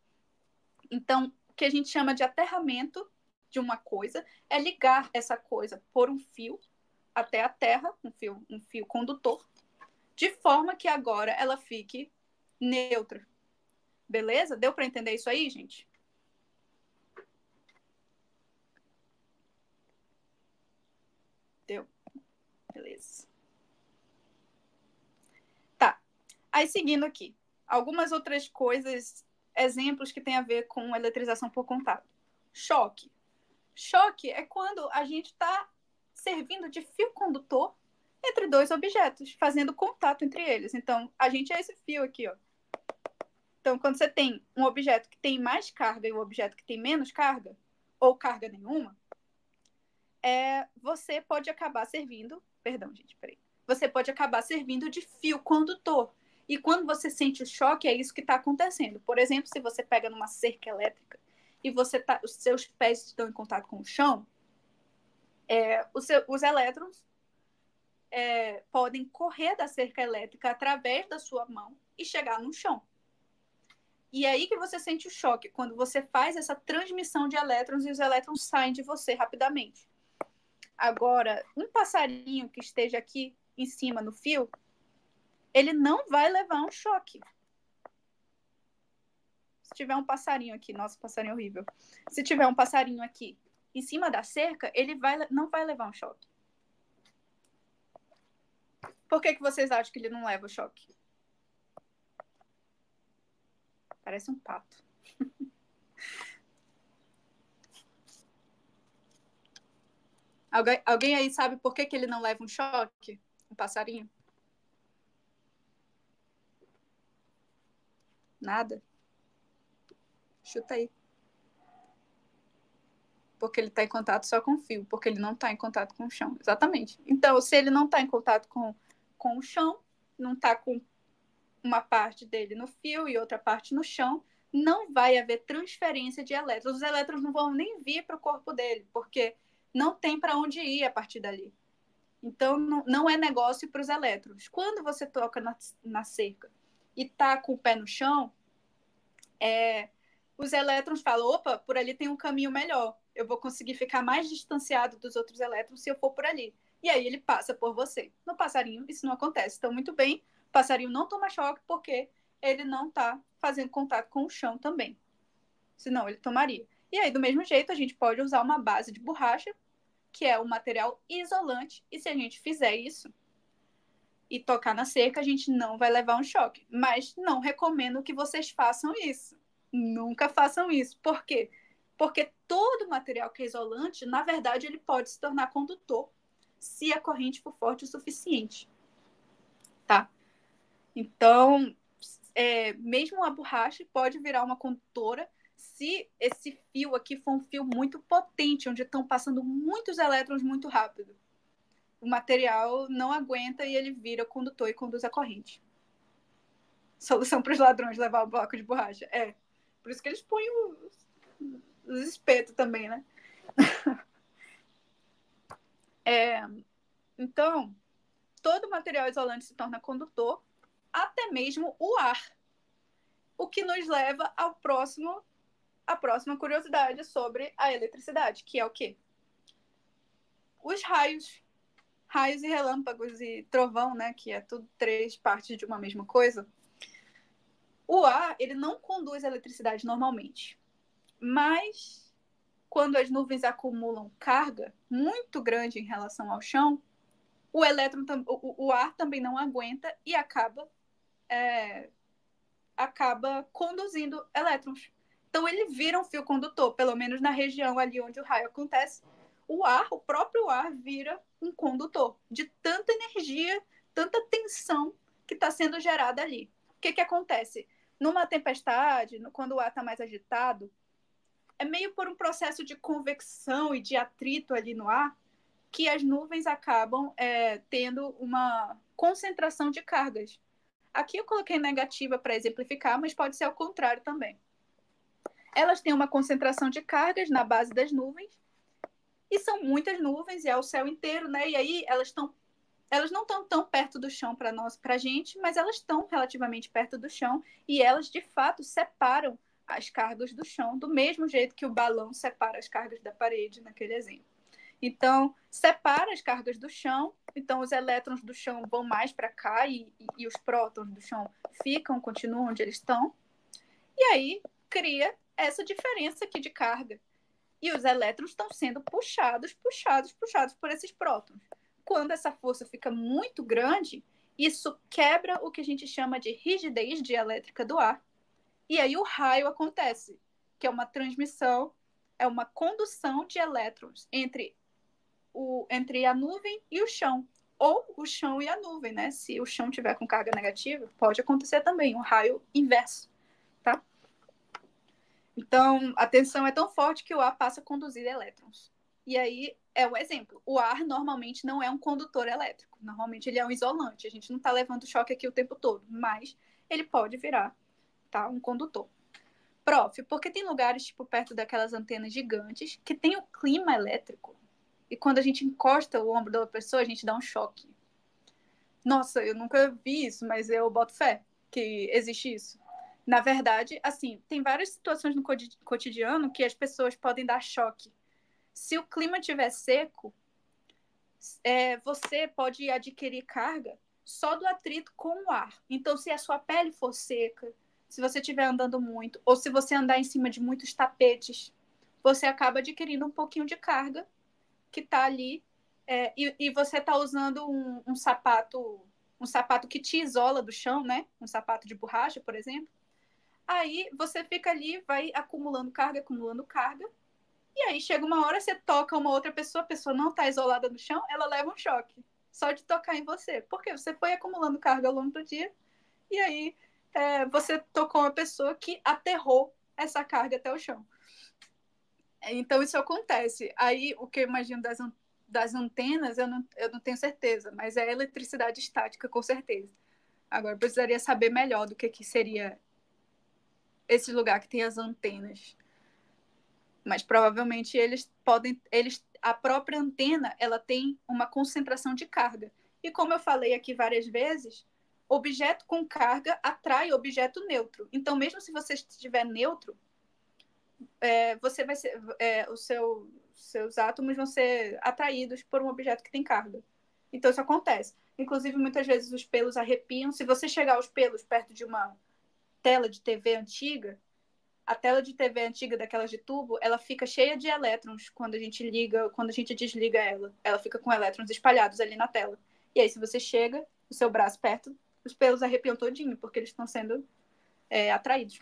Então, o que a gente chama de aterramento de uma coisa é ligar essa coisa por um fio até a Terra, um fio condutor, de forma que agora ela fique neutra. Beleza? Deu para entender isso aí, gente? Deu. Beleza. Tá. Aí, seguindo aqui. Algumas outras coisas, exemplos que tem a ver com eletrização por contato. Choque. Choque é quando a gente está servindo de fio condutor entre dois objetos, fazendo contato entre eles. Então, a gente é esse fio aqui, ó. Então, quando você tem um objeto que tem mais carga e um objeto que tem menos carga, ou carga nenhuma, você pode acabar servindo... Perdão, gente, peraí. Você pode acabar servindo de fio condutor. E quando você sente o choque, é isso que está acontecendo. Por exemplo, se você pega numa cerca elétrica e os seus pés estão em contato com o chão, os elétrons podem correr da cerca elétrica através da sua mão e chegar no chão. E é aí que você sente o choque, quando você faz essa transmissão de elétrons e os elétrons saem de você rapidamente. Agora, um passarinho que esteja aqui em cima no fio, ele não vai levar um choque. Se tiver um passarinho aqui, nossa, passarinho horrível. Se tiver um passarinho aqui em cima da cerca, ele não vai levar um choque. Por que vocês acham que ele não leva o choque? Parece um pato. Alguém aí sabe por que ele não leva um choque? Um passarinho? Nada? Chuta aí. Porque ele está em contato só com o fio, porque ele não está em contato com o chão. Exatamente. Então, se ele não está em contato com o chão, não está com uma parte dele no fio e outra parte no chão, não vai haver transferência de elétrons. Os elétrons não vão nem vir para o corpo dele, porque não tem para onde ir a partir dali. Então, não é negócio para os elétrons. Quando você toca na cerca e está com o pé no chão, os elétrons falam, opa, por ali tem um caminho melhor. eu vou conseguir ficar mais distanciado dos outros elétrons se eu for por ali. E aí ele passa por você. No passarinho, isso não acontece. Então, muito bem, o passarinho não toma choque porque ele não está fazendo contato com o chão também. Senão, ele tomaria. E aí, do mesmo jeito, a gente pode usar uma base de borracha, que é um material isolante, e se a gente fizer isso e tocar na cerca, a gente não vai levar um choque. Mas não recomendo que vocês façam isso. Nunca façam isso. Por quê? Porque todo material que é isolante, na verdade, ele pode se tornar condutor se a corrente for forte o suficiente. Tá? Então, mesmo a borracha pode virar uma condutora se esse fio aqui for um fio muito potente, onde estão passando muitos elétrons muito rápido. O material não aguenta e ele vira condutor e conduz a corrente. Solução para os ladrões levar o bloco de borracha. Por isso que eles põem os espetos também, né? Então, todo material isolante se torna condutor, até mesmo o ar. O que nos leva à próxima curiosidade sobre a eletricidade, que é o quê? Os raios e relâmpagos e trovão, né, que é tudo 3 partes de uma mesma coisa. O ar, ele não conduz a eletricidade normalmente, mas quando as nuvens acumulam carga muito grande em relação ao chão, o ar também não aguenta e acaba conduzindo elétrons. Então ele vira um fio condutor, pelo menos na região ali onde o raio acontece. O próprio ar vira um condutor de tanta energia, tanta tensão que está sendo gerada ali. O que acontece? Numa tempestade, quando o ar está mais agitado, é meio por um processo de convecção e de atrito ali no ar que as nuvens acabam tendo uma concentração de cargas. Aqui eu coloquei negativa para exemplificar, mas pode ser ao contrário também. Elas têm uma concentração de cargas na base das nuvens, e são muitas nuvens, e é o céu inteiro, né? E aí elas não estão tão perto do chão para a gente, mas elas estão relativamente perto do chão, e elas, de fato, separam as cargas do chão, do mesmo jeito que o balão separa as cargas da parede, naquele exemplo. Então, separa as cargas do chão, então os elétrons do chão vão mais para cá e os prótons do chão continuam onde eles estão, e aí cria essa diferença aqui de carga. E os elétrons estão sendo puxados por esses prótons. Quando essa força fica muito grande, isso quebra o que a gente chama de rigidez dielétrica do ar. E aí o raio acontece, que é uma transmissão, é uma condução de elétrons entre a nuvem e o chão. Ou o chão e a nuvem, né? Se o chão tiver com carga negativa, pode acontecer também, um raio inverso, tá? Então, a tensão é tão forte que o ar passa a conduzir elétrons. E aí é o exemplo. O ar normalmente não é um condutor elétrico. Normalmente ele é um isolante. A gente não está levando choque aqui o tempo todo, mas ele pode virar, tá, um condutor. Prof, porque tem lugares, tipo, perto daquelas antenas gigantes, que tem o clima elétrico. E quando a gente encosta o ombro da pessoa, a gente dá um choque. Nossa, eu nunca vi isso, mas eu boto fé que existe isso. Na verdade, assim, tem várias situações no cotidiano que as pessoas podem dar choque. Se o clima estiver seco, você pode adquirir carga só do atrito com o ar. Então, se a sua pele for seca, se você estiver andando muito, ou se você andar em cima de muitos tapetes, você acaba adquirindo um pouquinho de carga que está ali, e você está usando um sapato que te isola do chão, né? Um sapato de borracha, por exemplo. Aí você fica ali, vai acumulando carga, e aí chega uma hora, você toca uma outra pessoa, a pessoa não está isolada no chão, ela leva um choque, só de tocar em você. Porque você foi acumulando carga ao longo do dia, e aí você tocou uma pessoa que aterrou essa carga até o chão. Então isso acontece. Aí o que eu imagino das antenas, eu não tenho certeza, mas é eletricidade estática, com certeza. Agora, eu precisaria saber melhor do que seria esse lugar que tem as antenas. Mas provavelmente a própria antena, ela tem uma concentração de carga. E como eu falei aqui várias vezes, objeto com carga atrai objeto neutro. Então, mesmo se você estiver neutro, você vai ser, seus átomos vão ser atraídos por um objeto que tem carga. Então, isso acontece. Inclusive, muitas vezes os pelos arrepiam. Se você chegar os pelos perto de uma tela de TV antiga, a tela de TV antiga daquelas de tubo, ela fica cheia de elétrons quando a gente desliga ela. Ela fica com elétrons espalhados ali na tela. E aí, se você chega o seu braço perto, os pelos arrepiam todinho, porque eles estão sendo atraídos.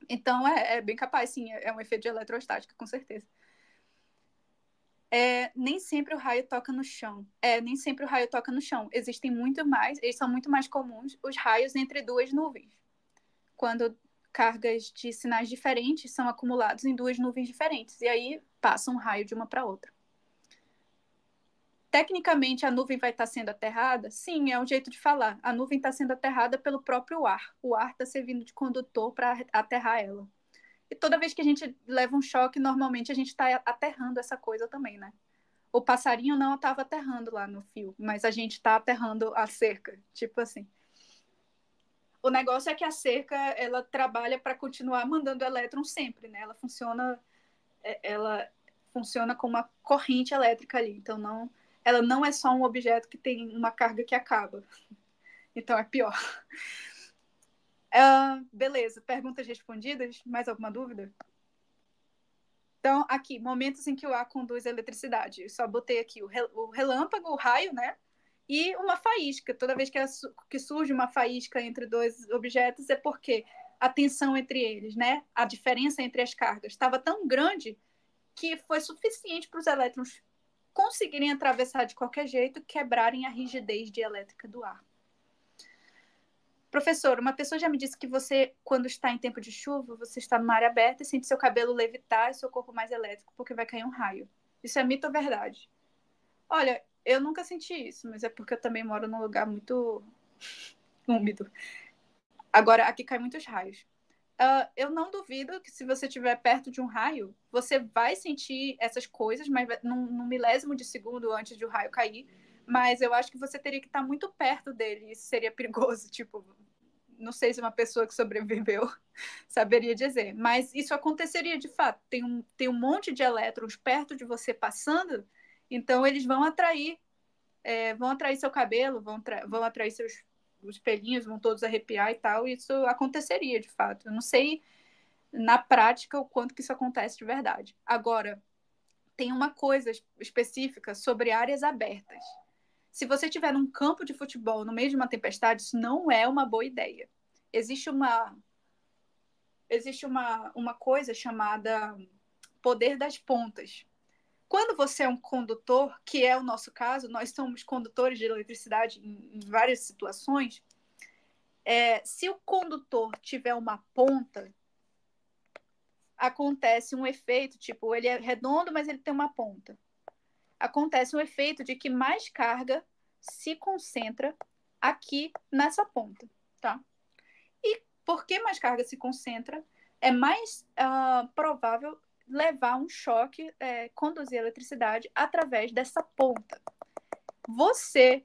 Então, é bem capaz, sim, é um efeito de eletrostática, com certeza. Nem sempre o raio toca no chão. Nem sempre o raio toca no chão. Existem muito mais, eles são muito mais comuns, os raios entre duas nuvens. Quando cargas de sinais diferentes são acumulados em duas nuvens diferentes. E aí passa um raio de uma para outra. Tecnicamente, a nuvem vai estar sendo aterrada? Sim, é um jeito de falar. A nuvem está sendo aterrada pelo próprio ar. O ar está servindo de condutor para aterrar ela. E toda vez que a gente leva um choque, normalmente a gente está aterrando essa coisa também, né? O passarinho não estava aterrando lá no fio, mas a gente está aterrando a cerca, tipo assim. O negócio é que a cerca, ela trabalha para continuar mandando elétrons sempre, né? Ela funciona com uma corrente elétrica ali. Então, ela não é só um objeto que tem uma carga que acaba. Então, é pior. Beleza, perguntas respondidas? Mais alguma dúvida? Então, aqui, momentos em que o ar conduz a eletricidade. Eu só botei aqui o relâmpago, o raio, né? E uma faísca. Toda vez que surge uma faísca entre dois objetos é porque a tensão entre eles, né? A diferença entre as cargas estava tão grande que foi suficiente para os elétrons conseguirem atravessar de qualquer jeito e quebrarem a rigidez dielétrica do ar. Professor, uma pessoa já me disse que você, quando está em tempo de chuva, você está numa área aberta e sente seu cabelo levitar e seu corpo mais elétrico porque vai cair um raio. Isso é mito ou verdade? Olha, eu nunca senti isso, mas é porque eu também moro num lugar muito úmido. Agora, aqui cai muitos raios. Eu não duvido que se você estiver perto de um raio, você vai sentir essas coisas, mas num milésimo de segundo antes de o raio cair. Mas eu acho que você teria que estar muito perto dele. Isso seria perigoso. Tipo, não sei se uma pessoa que sobreviveu saberia dizer. Mas isso aconteceria de fato. Tem um monte de elétrons perto de você passando, então eles vão atrair seu cabelo, vão atrair os pelinhos, vão todos arrepiar e tal. E isso aconteceria de fato. Eu não sei na prática o quanto que isso acontece de verdade. Agora, tem uma coisa específica sobre áreas abertas. Se você tiver num campo de futebol no meio de uma tempestade, isso não é uma boa ideia. Existe uma coisa chamada poder das pontas. Quando você é um condutor, que é o nosso caso, nós somos condutores de eletricidade em várias situações, se o condutor tiver uma ponta, acontece um efeito, tipo, ele é redondo, mas ele tem uma ponta. Acontece um efeito de que mais carga se concentra aqui nessa ponta, tá? E por que mais carga se concentra, é mais provável levar um choque, conduzir a eletricidade através dessa ponta. Você,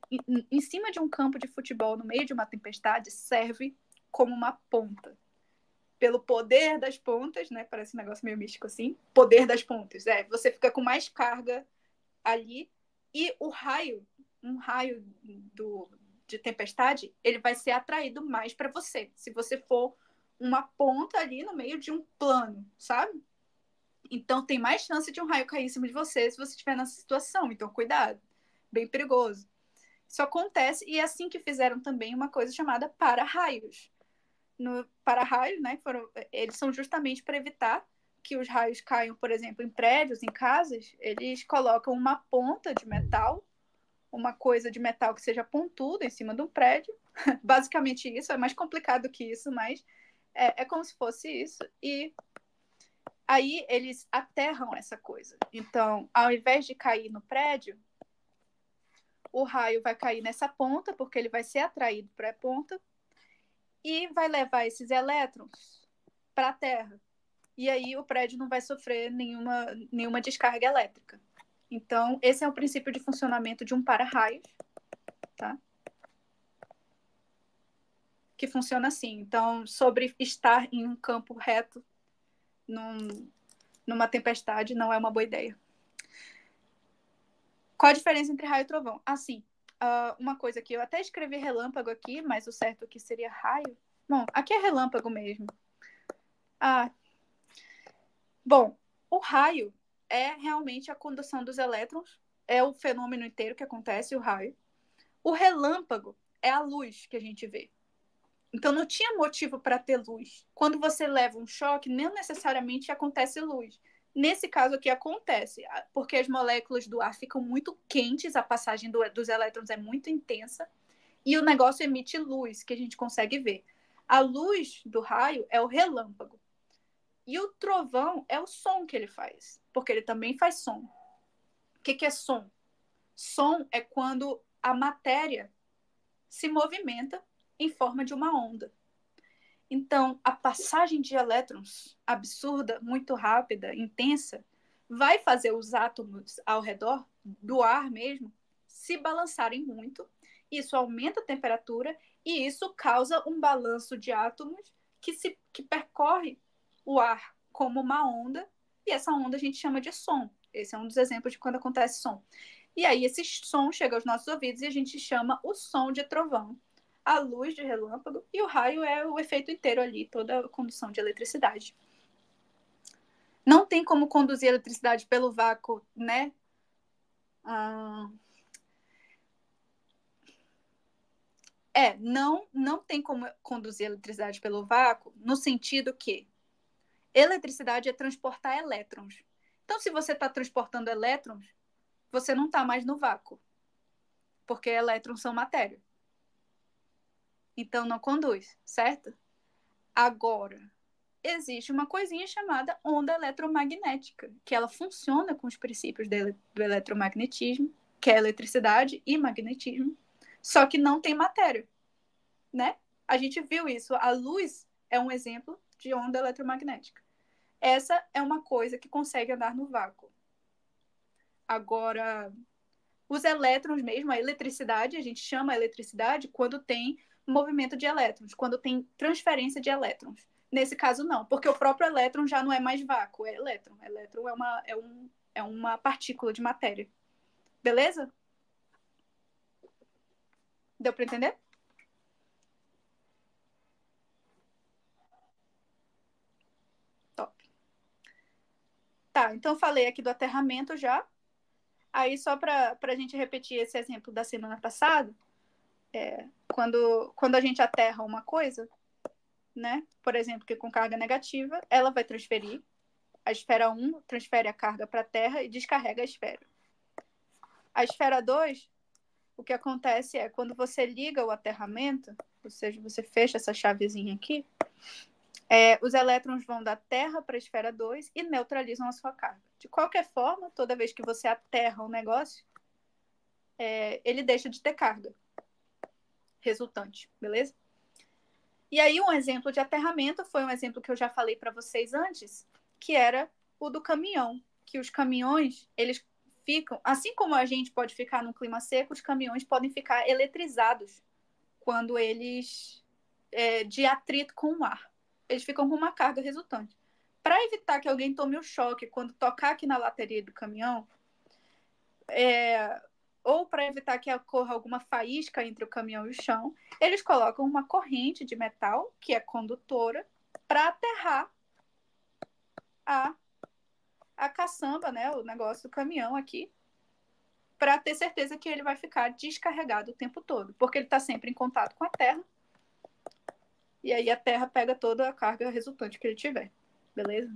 em cima de um campo de futebol, no meio de uma tempestade, serve como uma ponta. Pelo poder das pontas, né? Parece um negócio meio místico assim. Poder das pontas. Você fica com mais carga ali e um raio de tempestade, ele vai ser atraído mais para você. Se você for uma ponta ali no meio de um plano, sabe? Então tem mais chance de um raio cair em cima de você se você estiver nessa situação. Então cuidado, bem perigoso. Isso acontece e é assim que fizeram também uma coisa chamada para-raios. No para-raios, né, eles são justamente para evitar que os raios caiam, por exemplo, em prédios, em casas, eles colocam uma ponta de metal, uma coisa de metal que seja pontuda em cima de um prédio. Basicamente isso, é mais complicado que isso, mas é como se fosse isso. E aí eles aterram essa coisa. Então, ao invés de cair no prédio, o raio vai cair nessa ponta, porque ele vai ser atraído para a ponta, e vai levar esses elétrons para a Terra. E aí o prédio não vai sofrer nenhuma descarga elétrica. Então, esse é o princípio de funcionamento de um para-raios, tá? Que funciona assim. Então, sobre estar em um campo reto, numa tempestade não é uma boa ideia. Qual a diferença entre raio e trovão? Assim, uma coisa que eu até escrevi relâmpago aqui, mas o certo aqui seria raio. Bom, aqui é relâmpago mesmo. Bom, o raio é realmente a condução dos elétrons, é o fenômeno inteiro que acontece, o raio. O relâmpago é a luz que a gente vê. Então, não tinha motivo para ter luz. Quando você leva um choque, não necessariamente acontece luz. Nesse caso aqui acontece, porque as moléculas do ar ficam muito quentes, a passagem dos elétrons é muito intensa, e o negócio emite luz, que a gente consegue ver. A luz do raio é o relâmpago. E o trovão é o som que ele faz, porque ele também faz som. O que é som? Som é quando a matéria se movimenta em forma de uma onda. Então, a passagem de elétrons absurda, muito rápida, intensa, vai fazer os átomos ao redor do ar mesmo se balançarem muito. Isso aumenta a temperatura e isso causa um balanço de átomos que percorre o ar como uma onda, e essa onda a gente chama de som. Esse é um dos exemplos de quando acontece som. E aí esse som chega aos nossos ouvidos e a gente chama o som de trovão, a luz de relâmpago, e o raio é o efeito inteiro ali, toda a condução de eletricidade. Não tem como conduzir eletricidade pelo vácuo, né? Não tem como conduzir eletricidade pelo vácuo, no sentido que eletricidade é transportar elétrons. Então, se você está transportando elétrons, você não está mais no vácuo, porque elétrons são matéria. Então, não conduz, certo? Agora, existe uma coisinha chamada onda eletromagnética, que ela funciona com os princípios do eletromagnetismo, que é eletricidade e magnetismo, só que não tem matéria, né? A gente viu isso. A luz é um exemplo de onda eletromagnética. Essa é uma coisa que consegue andar no vácuo. Agora, os elétrons mesmo, a eletricidade, a gente chama a eletricidade quando tem movimento de elétrons, quando tem transferência de elétrons. Nesse caso, não, porque o próprio elétron já não é mais vácuo, é elétron. Elétron é uma partícula de matéria. Beleza? Deu para entender? Top. Tá, então falei aqui do aterramento já. Aí, só para a gente repetir esse exemplo da semana passada, quando a gente aterra uma coisa, né? Por exemplo, que com carga negativa, ela vai transferir. A esfera 1 transfere a carga para a Terra e descarrega a esfera. A esfera 2, o que acontece é, quando você liga o aterramento, ou seja, você fecha essa chavezinha aqui, os elétrons vão da Terra para a esfera 2 e neutralizam a sua carga. De qualquer forma, toda vez que você aterra um negócio, ele deixa de ter carga resultante, beleza? E aí, um exemplo de aterramento foi um exemplo que eu já falei para vocês antes, que era o do caminhão, que os caminhões, eles ficam, assim como a gente pode ficar num clima seco, os caminhões podem ficar eletrizados quando eles, de atrito com o ar. Eles ficam com uma carga resultante. Para evitar que alguém tome o choque quando tocar aqui na bateria do caminhão, ou para evitar que ocorra alguma faísca entre o caminhão e o chão, eles colocam uma corrente de metal, que é condutora, para aterrar a caçamba, né, o negócio do caminhão aqui, para ter certeza que ele vai ficar descarregado o tempo todo, porque ele está sempre em contato com a terra, e aí a terra pega toda a carga resultante que ele tiver, beleza?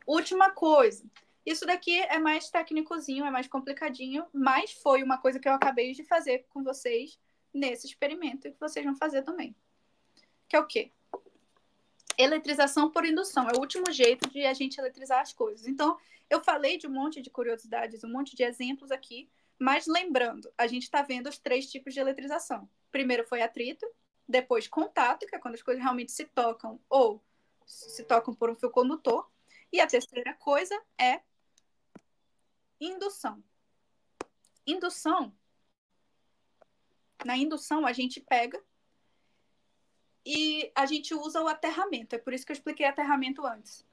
Última coisa, isso daqui é mais técnicozinho, é mais complicadinho, mas foi uma coisa que eu acabei de fazer com vocês nesse experimento e que vocês vão fazer também. Que é o quê? Eletrização por indução. É o último jeito de a gente eletrizar as coisas. Então, eu falei de um monte de curiosidades, um monte de exemplos aqui, mas lembrando, a gente está vendo os 3 tipos de eletrização. Primeiro foi atrito, depois contato, que é quando as coisas realmente se tocam ou se tocam por um fio condutor, e a terceira coisa é indução. Na indução, a gente pega e a gente usa o aterramento. É por isso que eu expliquei aterramento antes.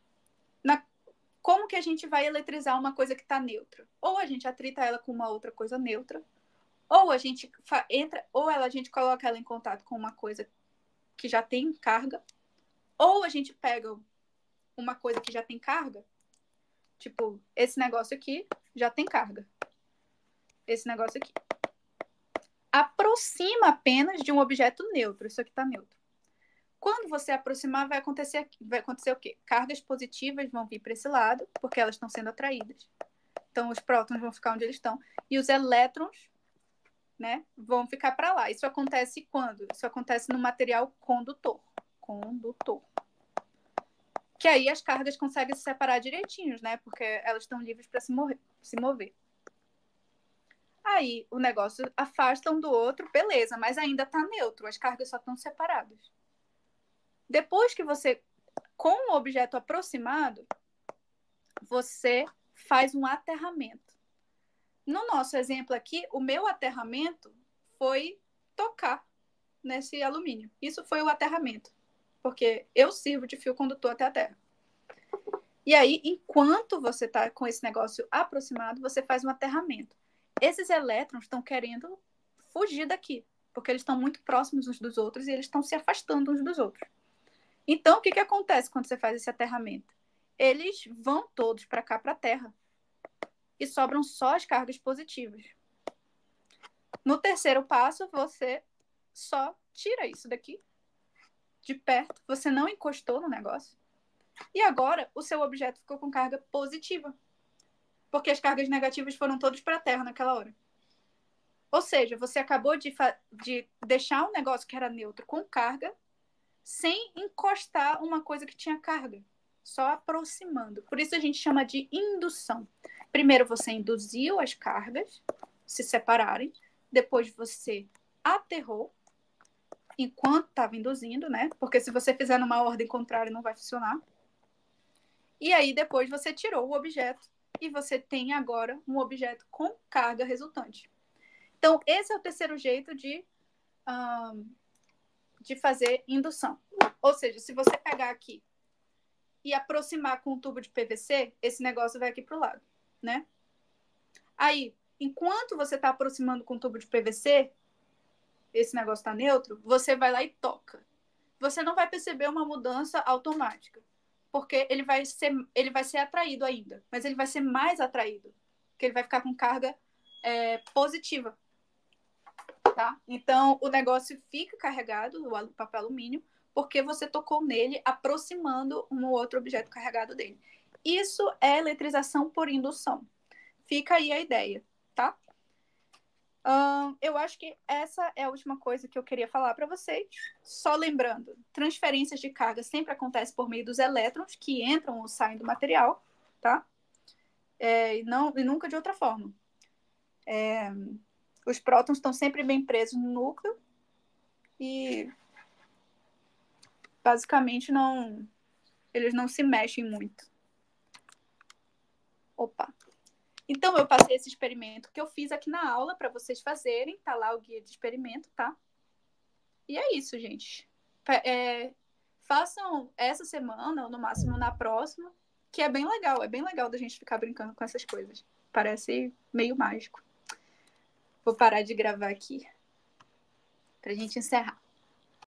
Como que a gente vai eletrizar uma coisa que está neutra? Ou a gente atrita ela com uma outra coisa neutra, ou a gente a gente coloca ela em contato com uma coisa que já tem carga, ou a gente pega uma coisa que já tem carga, tipo, esse negócio aqui já tem carga. Esse negócio aqui. Aproxima apenas de um objeto neutro. Isso aqui está neutro. Quando você aproximar, vai acontecer o quê? Cargas positivas vão vir para esse lado, porque elas estão sendo atraídas. Então, os prótons vão ficar onde eles estão. E os elétrons, né, vão ficar para lá. Isso acontece quando? Isso acontece no material condutor. Condutor. Que aí as cargas conseguem se separar direitinhos, né? Porque elas estão livres para se mover. Aí o negócio afasta um do outro, beleza, mas ainda está neutro. As cargas só estão separadas. Depois que você, com o objeto aproximado, você faz um aterramento. No nosso exemplo aqui, o meu aterramento foi tocar nesse alumínio. Isso foi o aterramento, porque eu sirvo de fio condutor até a Terra. E aí, enquanto você está com esse negócio aproximado, você faz um aterramento. Esses elétrons estão querendo fugir daqui, porque eles estão muito próximos uns dos outros e eles estão se afastando uns dos outros. Então, o que acontece quando você faz esse aterramento? Eles vão todos para cá, para a Terra. E sobram só as cargas positivas. No terceiro passo, você só tira isso daqui de perto. Você não encostou no negócio. E agora, o seu objeto ficou com carga positiva. Porque as cargas negativas foram todas para a Terra naquela hora. Ou seja, você acabou de deixar um negócio que era neutro com carga sem encostar uma coisa que tinha carga, só aproximando. Por isso a gente chama de indução. Primeiro você induziu as cargas se separarem, depois você aterrou enquanto estava induzindo, né? Porque se você fizer numa ordem contrária não vai funcionar. E aí depois você tirou o objeto e você tem agora um objeto com carga resultante. Então esse é o terceiro jeito de fazer indução. Ou seja, se você pegar aqui e aproximar com um tubo de PVC, esse negócio vai aqui para o lado, né? Aí, enquanto você está aproximando com o tubo de PVC, esse negócio está neutro, você vai lá e toca. Você não vai perceber uma mudança automática, porque ele vai ser atraído ainda, mas ele vai ser mais atraído, porque ele vai ficar com carga positiva. Tá? Então, o negócio fica carregado, o papel alumínio, porque você tocou nele, aproximando um outro objeto carregado dele. Isso é eletrização por indução. Fica aí a ideia, tá? Eu acho que essa é a última coisa que eu queria falar para vocês. Só lembrando, transferências de carga sempre acontecem por meio dos elétrons que entram ou saem do material, tá? E nunca de outra forma. Os prótons estão sempre bem presos no núcleo e basicamente eles não se mexem muito. Opa! Então, eu passei esse experimento que eu fiz aqui na aula para vocês fazerem. Tá lá o guia de experimento, tá? E é isso, gente. Façam essa semana, ou no máximo na próxima, que é bem legal. É bem legal da gente ficar brincando com essas coisas. Parece meio mágico. Vou parar de gravar aqui pra gente encerrar.